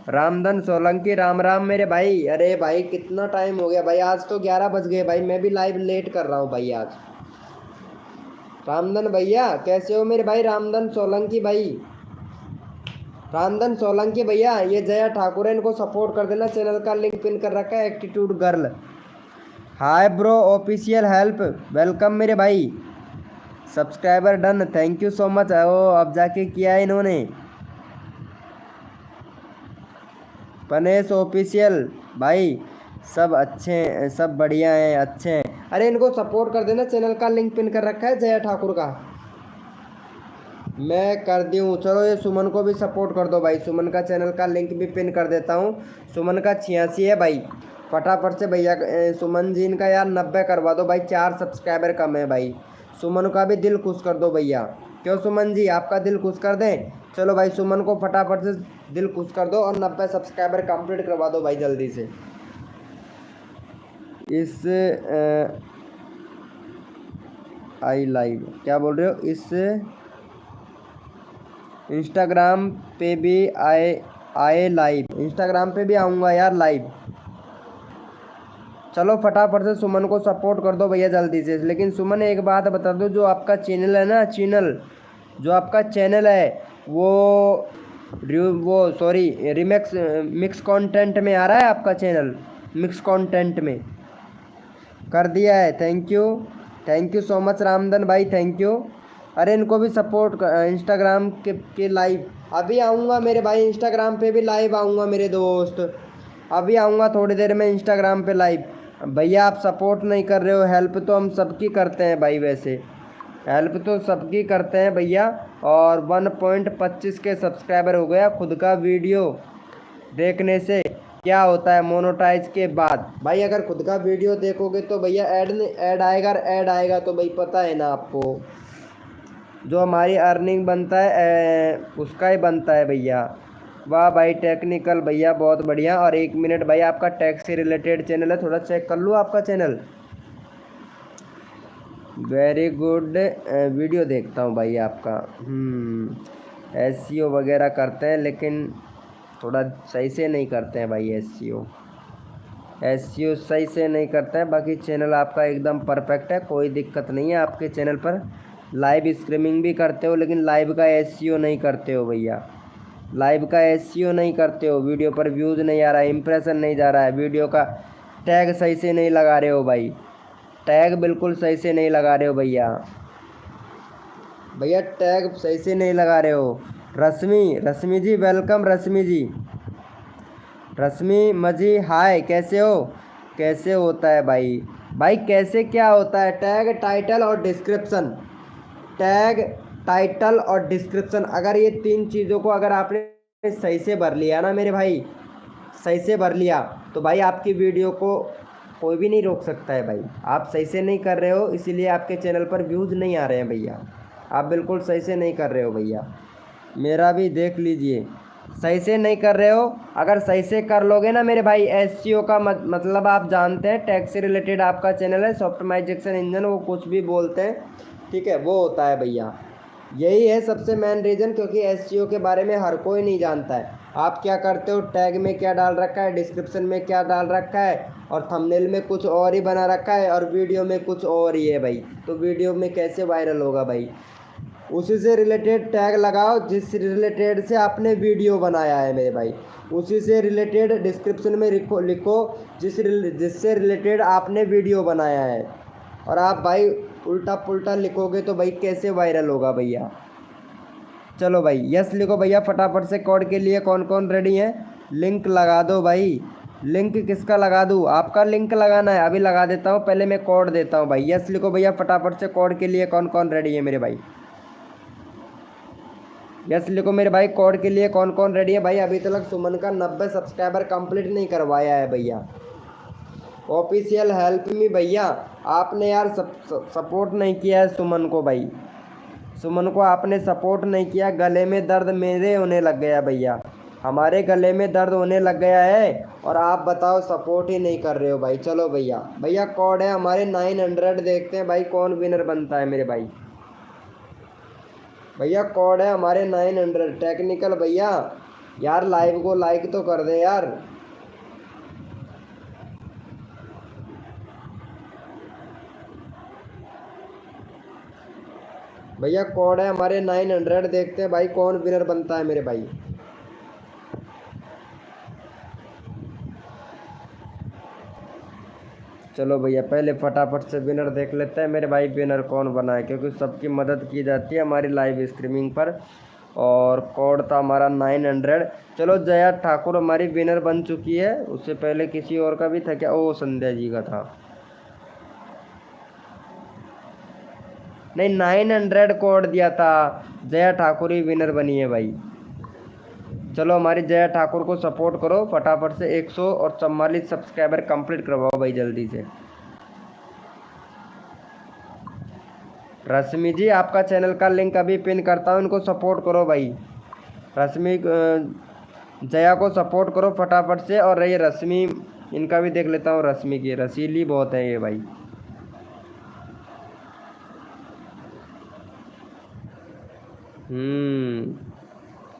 रामधन सोलंकी राम राम मेरे भाई। अरे भाई कितना टाइम हो गया भाई, आज तो 11 बज गए भाई। मैं भी लाइव लेट कर रहा हूँ भाई आज। रामधन भैया कैसे हो मेरे भाई? रामधन सोलंकी भाई, रामधन सोलंकी भैया, ये जया ठाकुर है, इनको सपोर्ट कर देना। चैनल का लिंक पिन कर रखा है, attitude girl. Hi bro official help, welcome मेरे भाई। Subscriber done, thank you so much. ओ अब जाके किया है इन्होंने। पनेश ऑफिशियल भाई, सब अच्छे हैं, सब बढ़िया हैं, अच्छे हैं। अरे इनको सपोर्ट कर देना, चैनल का लिंक पिन कर रखा है जया ठाकुर का। मैं कर दी हूँ। चलो ये सुमन को भी सपोर्ट कर दो भाई, सुमन का चैनल का लिंक भी पिन कर देता हूँ। सुमन का 86 है भाई, फटाफट से भैया सुमन जी इनका यार 90 करवा दो भाई, 4 सब्सक्राइबर कम है भाई। सुमन का भी दिल खुश कर दो भैया। क्यों सुमन जी, आपका दिल खुश कर दें? चलो भाई सुमन को फटाफट से दिल खुश कर दो और 90 सब्सक्राइबर कंप्लीट करवा दो भाई जल्दी से। इस आई लाइव क्या बोल रहे हो? इस इंस्टाग्राम पे भी आए लाइव, इंस्टाग्राम पे भी आऊँगा यार लाइव। चलो फटाफट से सुमन को सपोर्ट कर दो भैया जल्दी से। लेकिन सुमन एक बात बता दो, जो आपका चैनल है ना, जो आपका चैनल है वो सॉरी रिमिक्स मिक्स कंटेंट में आ रहा है आपका चैनल, मिक्स कंटेंट में कर दिया है। Thank you so much Ramdhan भाई, थैंक यू। अरे इनको भी सपोर्ट इंस्टाग्राम के लाइव अभी आऊँगा मेरे भाई, इंस्टाग्राम पे भी लाइव आऊँगा मेरे दोस्त, अभी आऊँगा थोड़ी देर में इंस्टाग्राम पे लाइव। भैया आप सपोर्ट नहीं कर रहे हो, हेल्प तो हम सबकी करते हैं भाई, वैसे हेल्प तो सबकी करते हैं भैया। और 1.25 के सब्सक्राइबर हो गया। खुद का वीडियो देखने से क्या होता है मोनेटाइज के बाद? भाई अगर खुद का वीडियो देखोगे तो भैया ऐड आएगा तो भाई पता है ना आपको, जो हमारी अर्निंग बनता है उसका ही बनता है भैया। वाह भाई टेक्निकल भैया बहुत बढ़िया। और 1 मिनट भाई, आपका टैक्स से रिलेटेड चैनल है, थोड़ा चेक कर लूँ आपका चैनल। वेरी गुड, वीडियो देखता हूँ भाई आपका। एसईओ वगैरह करते हैं लेकिन थोड़ा सही से नहीं करते हैं भाई। एसईओ सही से नहीं करते हैं। बाकी चैनल आपका एकदम परफेक्ट है, कोई दिक्कत नहीं है आपके चैनल पर। लाइव स्ट्रीमिंग भी करते हो लेकिन लाइव का एसईओ नहीं करते हो भैया, लाइव का एसईओ नहीं करते हो। वीडियो पर व्यूज़ नहीं आ रहा है, इंप्रेशन नहीं जा रहा है, वीडियो का टैग सही से नहीं लगा रहे हो भाई, टैग बिल्कुल सही से नहीं लगा रहे हो भैया टैग सही से नहीं लगा रहे हो। रश्मि जी वेलकम। रश्मि मजी हाय, कैसे हो? कैसे होता है भाई? भाई कैसे क्या होता है? टैग, टाइटल और डिस्क्रिप्शन, टैग, टाइटल और डिस्क्रिप्शन, अगर ये 3 चीज़ों को अगर आपने सही से भर लिया ना मेरे भाई, सही से भर लिया, तो भाई आपकी वीडियो को कोई भी नहीं रोक सकता है भाई। आप सही से नहीं कर रहे हो, इसीलिए आपके चैनल पर व्यूज़ नहीं आ रहे हैं भैया। आप बिल्कुल सही से नहीं कर रहे हो भैया, मेरा भी देख लीजिए, सही से नहीं कर रहे हो। अगर सही से कर लोगे ना मेरे भाई, एसईओ का मतलब आप जानते हैं, टैग से रिलेटेड आपका चैनल है, ऑप्टिमाइजेशन इंजन, वो कुछ भी बोलते हैं, ठीक है, वो होता है भैया। यही है सबसे मेन रीज़न, क्योंकि एसईओ के बारे में हर कोई नहीं जानता है। आप क्या करते हो, टैग में क्या डाल रखा है, डिस्क्रिप्शन में क्या डाल रखा है, और थंबनेल में कुछ और ही बना रखा है, और वीडियो में कुछ और ही है भाई। तो वीडियो में कैसे वायरल होगा भाई? उसी से रिलेटेड टैग लगाओ जिस रिलेटेड से आपने वीडियो बनाया है मेरे भाई, उसी से रिलेटेड डिस्क्रिप्शन में लिखो जिससे रिलेटेड आपने वीडियो बनाया है। और आप भाई उल्टा पुल्टा लिखोगे तो भाई कैसे वायरल होगा भैया? चलो भाई यस लिखो भैया फटाफट से। कोड के लिए कौन कौन रेडी है? लिंक लगा दो भाई। लिंक किसका लगा दूँ? आपका लिंक लगाना है, अभी लगा देता हूँ, पहले मैं कोड देता हूँ भाई। यस लिखो भैया फटाफट से। कोड के लिए कौन कौन रेडी है मेरे भाई? यस लिखो मेरे भाई। कोड के लिए कौन कौन रेडी है भाई? अभी तक सुमन का 90 सब्सक्राइबर कंप्लीट नहीं करवाया है भैया। ऑफिशियल हेल्प मी भैया, आपने यार सपोर्ट नहीं किया है सुमन को भाई। सुमन को आपने सपोर्ट नहीं किया, गले में दर्द मेरे होने लग गया भैया, हमारे गले में दर्द होने लग गया है, और आप बताओ सपोर्ट ही नहीं कर रहे हो भाई। चलो भैया, भैया कोड है हमारे 900, देखते हैं भाई कौन विनर बनता है मेरे भाई। भैया कोड है हमारे 900 टेक्निकल भैया, यार लाइव को लाइक तो कर दे यार। भैया कोड है हमारे 900, देखते हैं भाई कौन विनर बनता है मेरे भाई। चलो भैया पहले फटाफट से विनर देख लेते हैं मेरे भाई, विनर कौन बना है, क्योंकि सबकी मदद की जाती है हमारी लाइव स्ट्रीमिंग पर। और कोड था हमारा 900। चलो जया ठाकुर हमारी विनर बन चुकी है। उससे पहले किसी और का भी था क्या? ओ संध्या जी का था। नहीं 900 कोड दिया था, जया ठाकुर ही विनर बनी है भाई। चलो हमारी जया ठाकुर को सपोर्ट करो फटाफट से। 144 सब्सक्राइबर कंप्लीट करवाओ भाई जल्दी से। रश्मि जी आपका चैनल का लिंक अभी पिन करता हूँ, इनको सपोर्ट करो भाई। रश्मि जया को सपोर्ट करो फटाफट से। और ये रश्मि, इनका भी देख लेता हूँ, रश्मि की रसीली बहुत है ये भाई।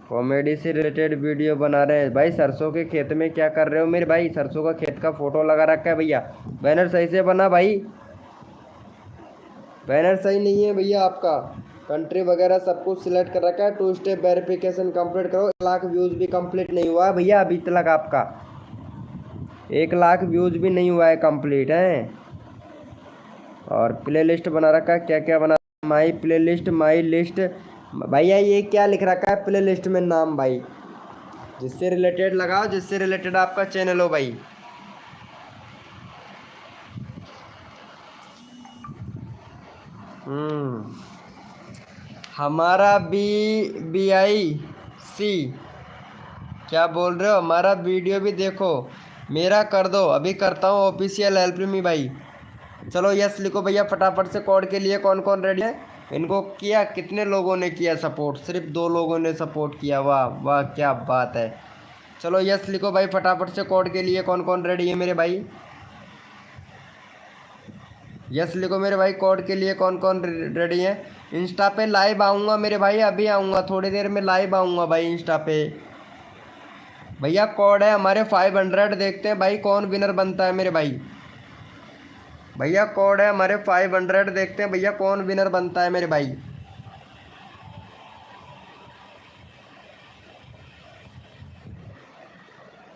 कॉमेडी से रिलेटेड वीडियो बना रहे हैं भाई। सरसों के खेत में क्या कर रहे हो मेरे भाई? सरसों का खेत का फोटो लगा रखा है भैया। बैनर सही से बना भाई, बैनर सही नहीं है भैया आपका। कंट्री वगैरह सब कुछ सिलेक्ट कर रखा है। 2 स्टेप वेरिफिकेशन कंप्लीट करो। 1 लाख व्यूज़ भी कंप्लीट नहीं हुआ है भैया अभी तक आपका। 1 लाख व्यूज़ भी नहीं हुआ है कंप्लीट है। और प्ले लिस्ट बना रखा है, क्या क्या बना? My play list, my list भैया। ये क्या लिख रखा है प्ले लिस्ट में नाम भाई? जिससे रिलेटेड लगाओ, जिससे रिलेटेड आपका चैनल हो भाई। हमारा BIC क्या बोल रहे हो? हमारा वीडियो भी देखो, मेरा कर दो, अभी करता हूँ ऑफिशियल हेल्प मी भाई। चलो यस लिखो भैया फटाफट से। कोड के लिए कौन कौन रेडी है? इनको किया, कितने लोगों ने किया सपोर्ट? सिर्फ 2 लोगों ने सपोर्ट किया। वाह वाह क्या बात है। चलो यस लिखो भाई फटाफट से। कोड के लिए कौन कौन रेडी है मेरे भाई? यस लिखो मेरे भाई। कोड के लिए कौन कौन रेडी है? इंस्टा पे लाइव आऊँगा मेरे भाई, अभी आऊँगा, थोड़ी देर में लाइव आऊँगा भाई इंस्टा पे। भैया कोड है हमारे 500, देखते हैं भाई कौन विनर बनता है मेरे भाई। भैया कोड है हमारे 500, देखते हैं भैया कौन विनर बनता है मेरे भाई।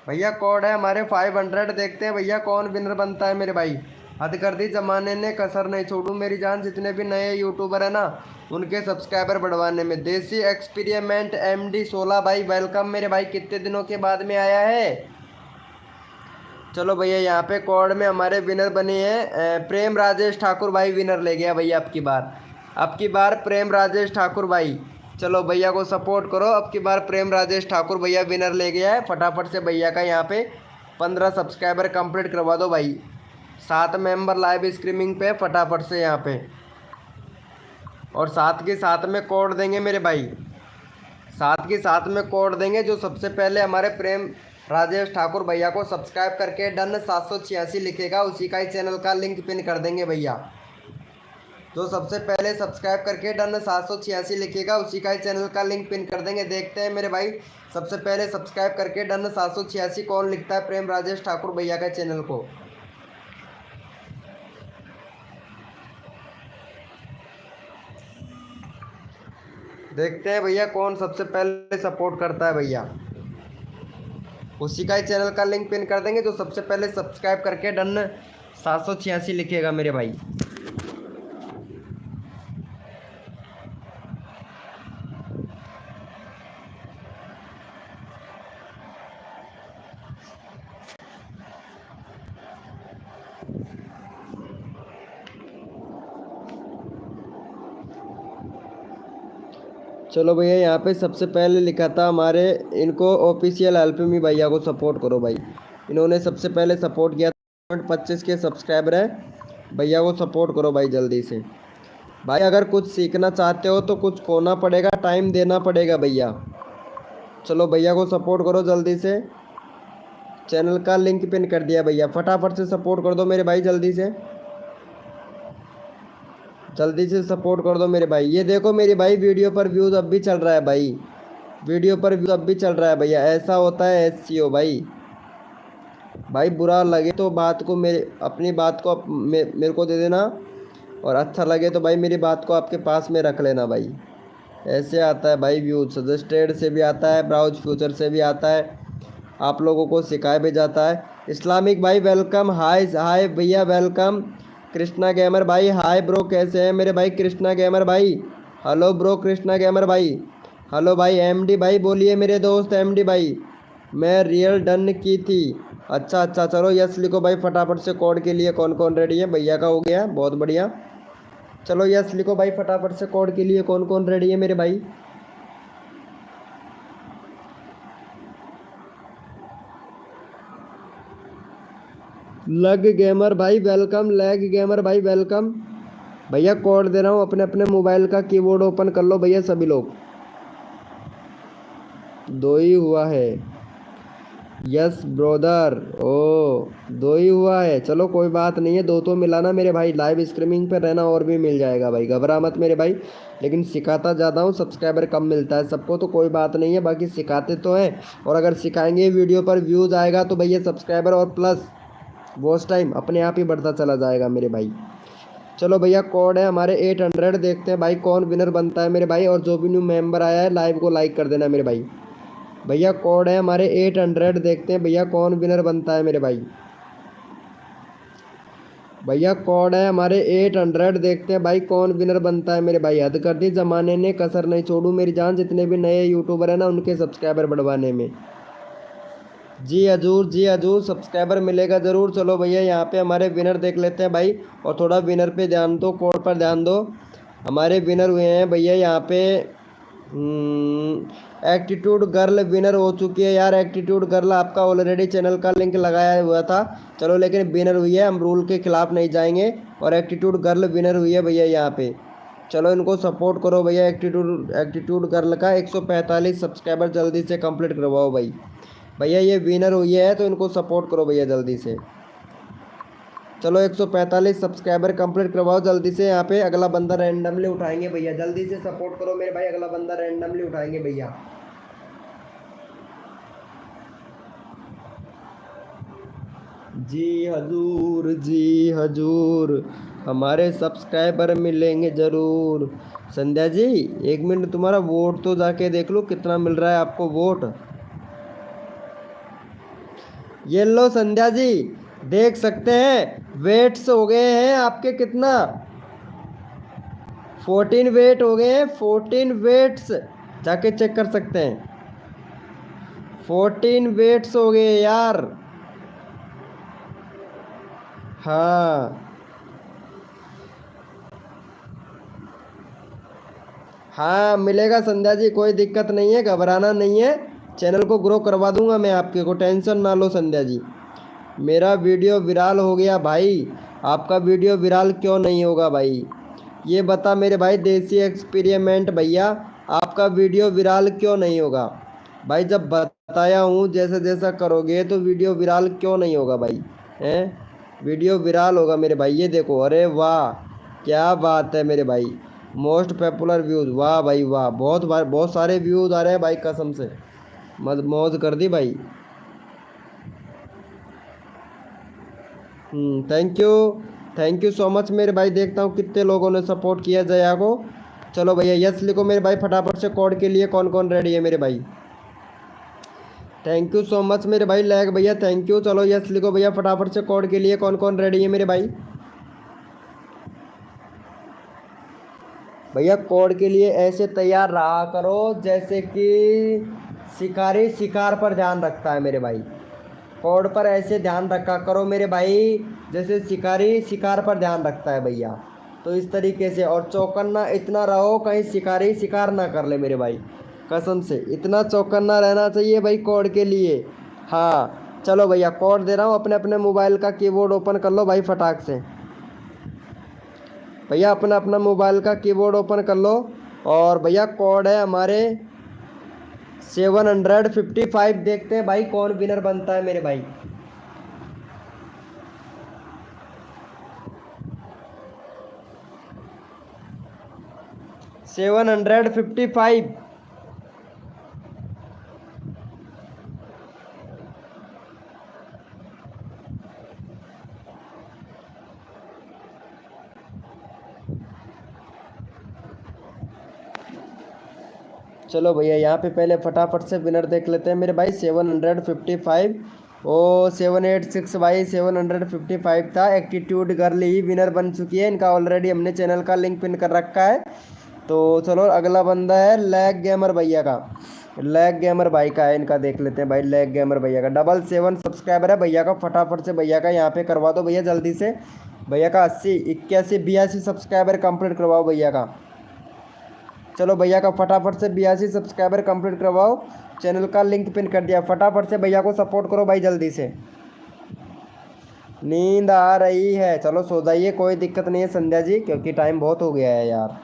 भैया कोड है हमारे 500, देखते हैं भैया कौन विनर बनता है मेरे भाई। हद कर दी जमाने ने, कसर नहीं छोड़ू मेरी जान। जितने भी नए यूट्यूबर है ना, उनके सब्सक्राइबर बढ़वाने में। देसी एक्सपेरिमेंट MD 16 भाई वेलकम मेरे भाई। कितने दिनों के बाद में आया है? चलो भैया यहाँ पे कोड में हमारे विनर बने हैं प्रेम राजेश ठाकुर भाई विनर ले गया भैया अब की बार प्रेम राजेश ठाकुर भाई। चलो भैया को सपोर्ट करो, अब की बार प्रेम राजेश ठाकुर भैया विनर ले गया है। फटाफट से भैया का यहाँ पे 15 सब्सक्राइबर कंप्लीट करवा दो भाई। 7 मेंबर लाइव स्ट्रीमिंग पे फटाफट से यहाँ पे, और साथ के साथ में कोड देंगे मेरे भाई, साथ के साथ में कोड देंगे। जो सबसे पहले हमारे प्रेम राजेश ठाकुर भैया को सब्सक्राइब करके डन 786 लिखेगा, उसी का ही चैनल का लिंक पिन कर देंगे भैया। जो सबसे पहले सब्सक्राइब करके डन 786 लिखेगा, उसी का ही चैनल का लिंक पिन कर देंगे। देखते हैं मेरे भाई सबसे पहले सब्सक्राइब करके डन 786 कौन लिखता है प्रेम राजेश ठाकुर भैया के चैनल को। देखते हैं भैया कौन सबसे पहले सपोर्ट करता है भैया, उसी का ही चैनल का लिंक पिन कर देंगे। जो सबसे पहले सब्सक्राइब करके डन 786 लिखेगा मेरे भाई। चलो भैया यहाँ पे सबसे पहले लिखा था हमारे, इनको ऑफिशियल हेल्प मी भैया को सपोर्ट करो भाई। इन्होंने सबसे पहले सपोर्ट किया था, 25 के सब्सक्राइबर है, भैया को सपोर्ट करो भाई जल्दी से। भाई अगर कुछ सीखना चाहते हो तो कुछ खोना पड़ेगा, टाइम देना पड़ेगा भैया। चलो भैया को सपोर्ट करो जल्दी से, चैनल का लिंक पिन कर दिया भैया। फटाफट से सपोर्ट कर दो मेरे भाई, जल्दी से सपोर्ट कर दो मेरे भाई। ये देखो मेरे भाई वीडियो पर व्यूज़ अब भी चल रहा है भाई, वीडियो पर व्यूज़ अब भी चल रहा है भैया। ऐसा होता है SEO भाई बुरा लगे तो बात को अपनी बात को मेरे को दे देना, और अच्छा लगे तो भाई मेरी बात को आपके पास में रख लेना भाई। ऐसे आता है भाई व्यूज़, सजेस्टेड से भी आता है, ब्राउज फ्यूचर से भी आता है, आप लोगों को सिखाया भी जाता है। इस्लामिक भाई वेलकम, हाय भैया वेलकम। कृष्णा गेमर भाई हाय ब्रो, कैसे हैं मेरे भाई कृष्णा गेमर भाई। हेलो ब्रो कृष्णा गेमर भाई। हेलो भाई MD भाई, बोलिए मेरे दोस्त MD भाई, मैं रियल डन की थी। अच्छा चलो यस लिखो भाई फटाफट से। कोड के लिए कौन कौन रेडी है, भैया का हो गया, बहुत बढ़िया। चलो यस लिखो भाई फटाफट से, कोड के लिए कौन कौन रेडी है मेरे भाई। लग गेमर भाई वेलकम, लैग गेमर भाई वेलकम। भैया कोड दे रहा हूँ, अपने अपने मोबाइल का कीबोर्ड ओपन कर लो भैया सभी लोग। 2 ही हुआ है, यस ब्रोदर, ओ 2 ही हुआ है। चलो कोई बात नहीं है, 2 तो मिलाना मेरे भाई। लाइव स्ट्रीमिंग पे रहना और भी मिल जाएगा भाई, घबरा मत मेरे भाई। लेकिन सिखाता ज़्यादा हूँ, सब्सक्राइबर कम मिलता है सबको, तो कोई बात नहीं है। बाकी सिखाते तो हैं, और अगर सिखाएंगे वीडियो पर व्यूज़ आएगा तो भैया सब्सक्राइबर और प्लस वॉच टाइम अपने आप ही बढ़ता चला जाएगा मेरे भाई। चलो भैया कोड है हमारे 800, देखते हैं भाई कौन विनर बनता है मेरे भाई। और जो भी न्यू मेंबर आया है लाइव को लाइक कर देना मेरे भाई। भैया कोड है हमारे 800, देखते हैं भैया कौन विनर बनता है मेरे भाई। भैया कोड है हमारे 800, देखते हैं भाई कौन विनर बनता है मेरे भाई। हद कर दी ज़माने ने, कसर नहीं छोड़ू मेरी जान, जितने भी नए यूट्यूबर हैं ना उनके सब्सक्राइबर बढ़वाने में। जी हजूर सब्सक्राइबर मिलेगा ज़रूर। चलो भैया यहाँ पे हमारे विनर देख लेते हैं भाई, और थोड़ा विनर पे ध्यान दो, कोड पर ध्यान दो। हमारे विनर हुए हैं भैया यहाँ पे एटीट्यूड गर्ल विनर हो चुकी है यार। एटीट्यूड गर्ल आपका ऑलरेडी चैनल का लिंक लगाया हुआ था, चलो लेकिन विनर हुई है, हम रूल के खिलाफ नहीं जाएंगे। और एटीट्यूड गर्ल विनर हुई है भैया यहाँ पे। चलो इनको सपोर्ट करो भैया। एटीट्यूड गर्ल का 145 सब्सक्राइबर जल्दी से कंप्लीट करवाओ भाई। भैया ये विनर हुई है तो इनको सपोर्ट करो भैया जल्दी से। चलो 145 सब्सक्राइबर कंप्लीट करवाओ जल्दी से। यहाँ पे अगला बंदा रैंडमली उठाएंगे भैया, जल्दी से सपोर्ट करो मेरे भाई। अगला बंदा रैंडमली उठाएंगे भैया। जी हजूर हमारे सब्सक्राइबर मिलेंगे ज़रूर। संध्या जी 1 मिनट, तुम्हारा वोट तो जाके देख लो कितना मिल रहा है आपको वोट। ये लो संध्या जी देख सकते हैं, वेट्स हो गए हैं आपके कितना, 14 वेट हो गए हैं, 14 वेट्स जाके चेक कर सकते हैं। 14 वेट्स हो गए यार, हाँ हाँ मिलेगा संध्या जी, कोई दिक्कत नहीं है, घबराना नहीं है। चैनल को ग्रो करवा दूंगा मैं आपके को, टेंशन ना लो संध्या जी। मेरा वीडियो विराल हो गया भाई, आपका वीडियो विराल क्यों नहीं होगा भाई? ये बता मेरे भाई देसी एक्सपेरिमेंट भैया, आपका वीडियो विराल क्यों नहीं होगा भाई? जब बताया हूँ जैसा जैसा करोगे तो वीडियो विराल क्यों नहीं होगा भाई? हैं, वीडियो विराल होगा मेरे भाई। ये देखो, अरे वाह क्या बात है मेरे भाई, मोस्ट पॉपुलर व्यूज़, वाह भाई वाह, बहुत सारे व्यूज़ आ रहे हैं भाई, कसम से मत मौज कर दी भाई। थैंक यू सो मच मेरे भाई। देखता हूँ कितने लोगों ने सपोर्ट किया जया को। चलो भैया यस लिखो मेरे भाई फटाफट से, कोड के लिए कौन कौन रेडी है मेरे भाई? थैंक यू सो मच मेरे भाई लैग भैया, थैंक यू। चलो यस लिखो भैया फटाफट से, कोड के लिए कौन कौन रेडी है मेरे भाई? भैया कोड के लिए ऐसे तैयार रहा करो जैसे कि शिकारी शिकार पर ध्यान रखता है मेरे भाई। कोड पर ऐसे ध्यान रखा करो मेरे भाई जैसे शिकारी शिकार पर ध्यान रखता है भैया, तो इस तरीके से। और चौकन्ना इतना रहो कहीं शिकारी शिकार ना कर ले मेरे भाई, कसम से इतना चौकन्ना रहना चाहिए भाई कोड के लिए। हाँ चलो भैया कोड दे रहा हूँ, अपने अपने मोबाइल का कीबोर्ड ओपन कर लो भाई फटाक से। भैया अपना अपना मोबाइल का कीबोर्ड ओपन कर लो, और भैया कोड है हमारे 755। देखते हैं भाई कौन विनर बनता है मेरे भाई। सेवन 755। चलो भैया यहाँ पे पहले फटाफट से विनर देख लेते हैं मेरे भाई। 755 ओ 786 भाई, 755 था। एटीट्यूड गर्ल ही विनर बन चुकी है, इनका ऑलरेडी हमने चैनल का लिंक पिन कर रखा है। तो चलो अगला बंदा है लैग गेमर भैया का, लैग गेमर भाई का है, इनका देख लेते हैं भाई। लैग गेमर भैया का 777 सब्सक्राइबर है भैया का, फटाफट से भैया का यहाँ पे करवा दो भैया जल्दी से। भैया का 80 81 82 सब्सक्राइबर कंप्लीट करवाओ भैया का। चलो भैया का फटाफट से 82 सब्सक्राइबर कंप्लीट करवाओ, चैनल का लिंक पिन कर दिया, फटाफट से भैया को सपोर्ट करो भाई जल्दी से। नींद आ रही है, चलो सो जाइए, कोई दिक्कत नहीं है संध्या जी, क्योंकि टाइम बहुत हो गया है यार,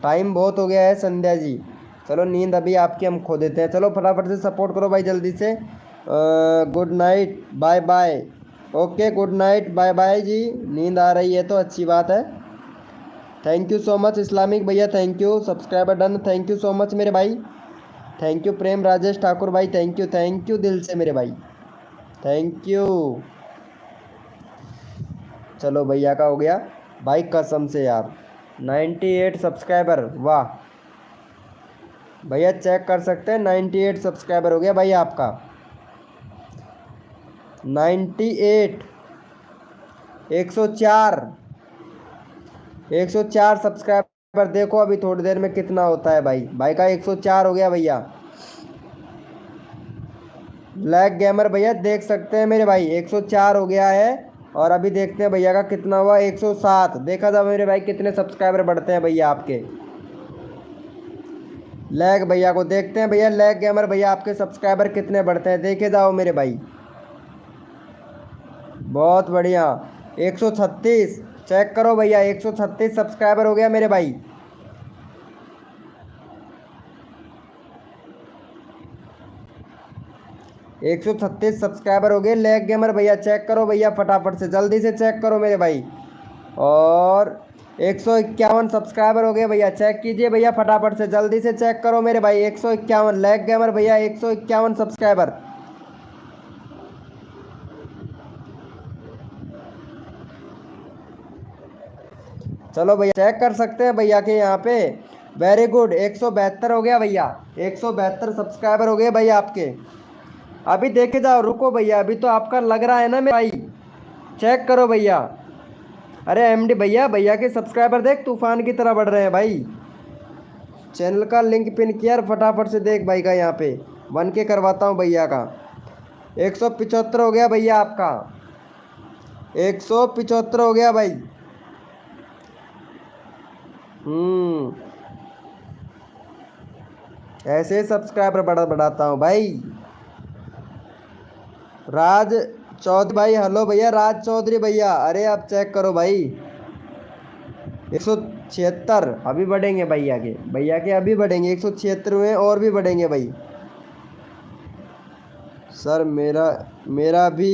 टाइम बहुत हो गया है संध्या जी। चलो नींद अभी आपकी हम खो देते हैं, चलो फटाफट से सपोर्ट करो भाई जल्दी से। Good night bye bye, okay good night bye bye ji. नींद आ रही है तो अच्छी बात है। Thank you so much Islamic भैया, thank you. Subscriber done, thank you so much मेरे भाई, थैंक यू। प्रेम राजेश ठाकुर भाई थैंक यू दिल से मेरे भाई, थैंक यू। चलो भैया का हो गया भाई कसम से यार 98 सब्सक्राइबर, वाह भैया चेक कर सकते हैं 98 सब्सक्राइबर हो गया भाई आपका। 98 104 सब्सक्राइबर। देखो अभी थोड़ी देर में कितना होता है भाई। भाई का 104 हो गया भैया। ब्लैक गेमर भैया देख सकते हैं मेरे भाई 104 हो गया है। और अभी देखते हैं भैया का कितना हुआ, 107। देखा था मेरे भाई कितने सब्सक्राइबर बढ़ते हैं भैया आपके। लैग भैया को देखते हैं भैया, लैग गेमर भैया आपके सब्सक्राइबर कितने बढ़ते हैं, देखे जाओ मेरे भाई। बहुत बढ़िया 136, चेक करो भैया 136 सब्सक्राइबर हो गया मेरे भाई। एक 136 सब्सक्राइबर हो गए लैग गेमर भैया, चेक करो भैया फटाफट से, जल्दी से चेक करो मेरे भाई। और 151 सब्सक्राइबर हो गए भैया, चेक कीजिए भैया फटाफट से, जल्दी से चेक करो मेरे भाई। 151 लैग गेमर भैया, 151 सब्सक्राइबर। चलो भैया चेक कर सकते हैं भैया के यहाँ पे। वेरी गुड 172 हो गया भैया, 172 सब्सक्राइबर हो गए भैया आपके। अभी देखे जाओ, रुको भैया अभी तो आपका लग रहा है ना मेरे भाई, चेक करो भैया। अरे एमडी भैया, भैया के सब्सक्राइबर देख तूफान की तरह बढ़ रहे हैं भाई। चैनल का लिंक पिन किया, फटाफट से देख भाई का यहाँ पे 1K करवाता हूँ भैया का। 175 हो गया भैया आपका। 175 हो गया भाई। ऐसे सब्सक्राइबर बढ़ाता हूँ भाई। राज चौधरी भाई, हेलो भैया राज चौधरी भैया, अरे आप चेक करो भाई 176 अभी बढ़ेंगे भैया के अभी बढ़ेंगे, 176 हुए और भी बढ़ेंगे भाई। सर मेरा भी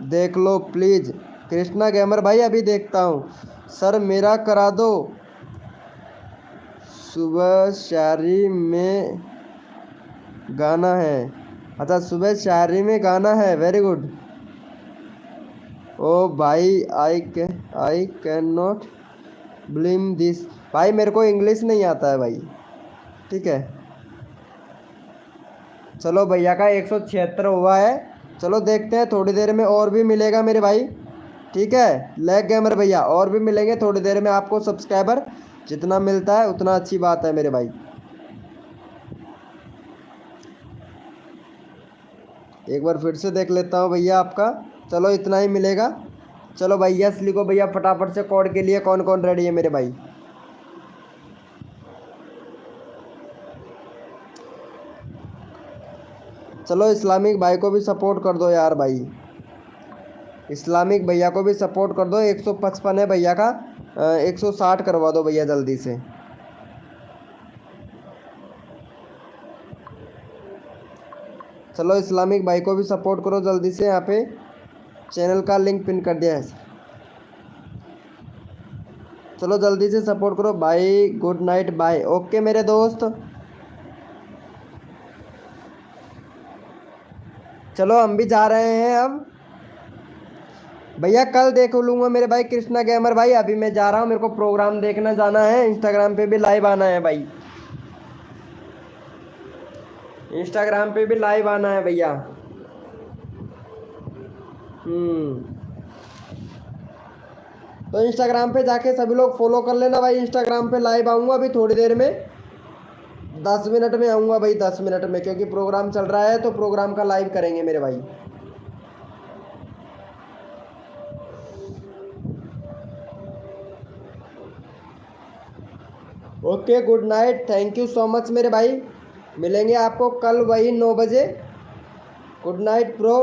देख लो प्लीज़। कृष्णा गेमर भाई अभी देखता हूँ। सर मेरा करा दो। सुबह शायरी में गाना है, अच्छा सुबह शायरी में गाना है, वेरी गुड। ओ भाई I can not believe this. भाई मेरे को इंग्लिश नहीं आता है भाई, ठीक है। चलो भैया का 176 हुआ है। चलो देखते हैं, थोड़ी देर में और भी मिलेगा मेरे भाई, ठीक है। लैग गेमर भैया और भी मिलेंगे थोड़ी देर में आपको सब्सक्राइबर, जितना मिलता है उतना अच्छी बात है मेरे भाई। एक बार फिर से देख लेता हूँ भैया आपका। चलो इतना ही मिलेगा। चलो भैया लिखो भैया फटाफट से कोड के लिए कौन कौन रेडी है मेरे भाई। चलो इस्लामिक भाई को भी सपोर्ट कर दो यार भाई, इस्लामिक भैया को भी सपोर्ट कर दो। 155 है भैया का, 160 करवा दो भैया जल्दी से। चलो इस्लामिक भाई को भी सपोर्ट करो जल्दी से, यहाँ पे चैनल का लिंक पिन कर दिया है। चलो जल्दी से सपोर्ट करो भाई। Good night bye. ओके मेरे दोस्त, चलो हम भी जा रहे हैं अब भैया, कल देख लूँगा मेरे भाई कृष्णा गेमर भाई। अभी मैं जा रहा हूँ, मेरे को प्रोग्राम देखना जाना है, इंस्टाग्राम पे भी लाइव आना है भाई, इंस्टाग्राम पे भी लाइव आना है भैया। तो इंस्टाग्राम पे जाके सभी लोग फॉलो कर लेना भाई। इंस्टाग्राम पे लाइव आऊँगा अभी थोड़ी देर में, 10 मिनट में आऊँगा भाई, 10 मिनट में, क्योंकि प्रोग्राम चल रहा है तो प्रोग्राम का लाइव करेंगे मेरे भाई। Okay good night, thank you so much मेरे भाई। मिलेंगे आपको कल वही 9 बजे। Good night bro.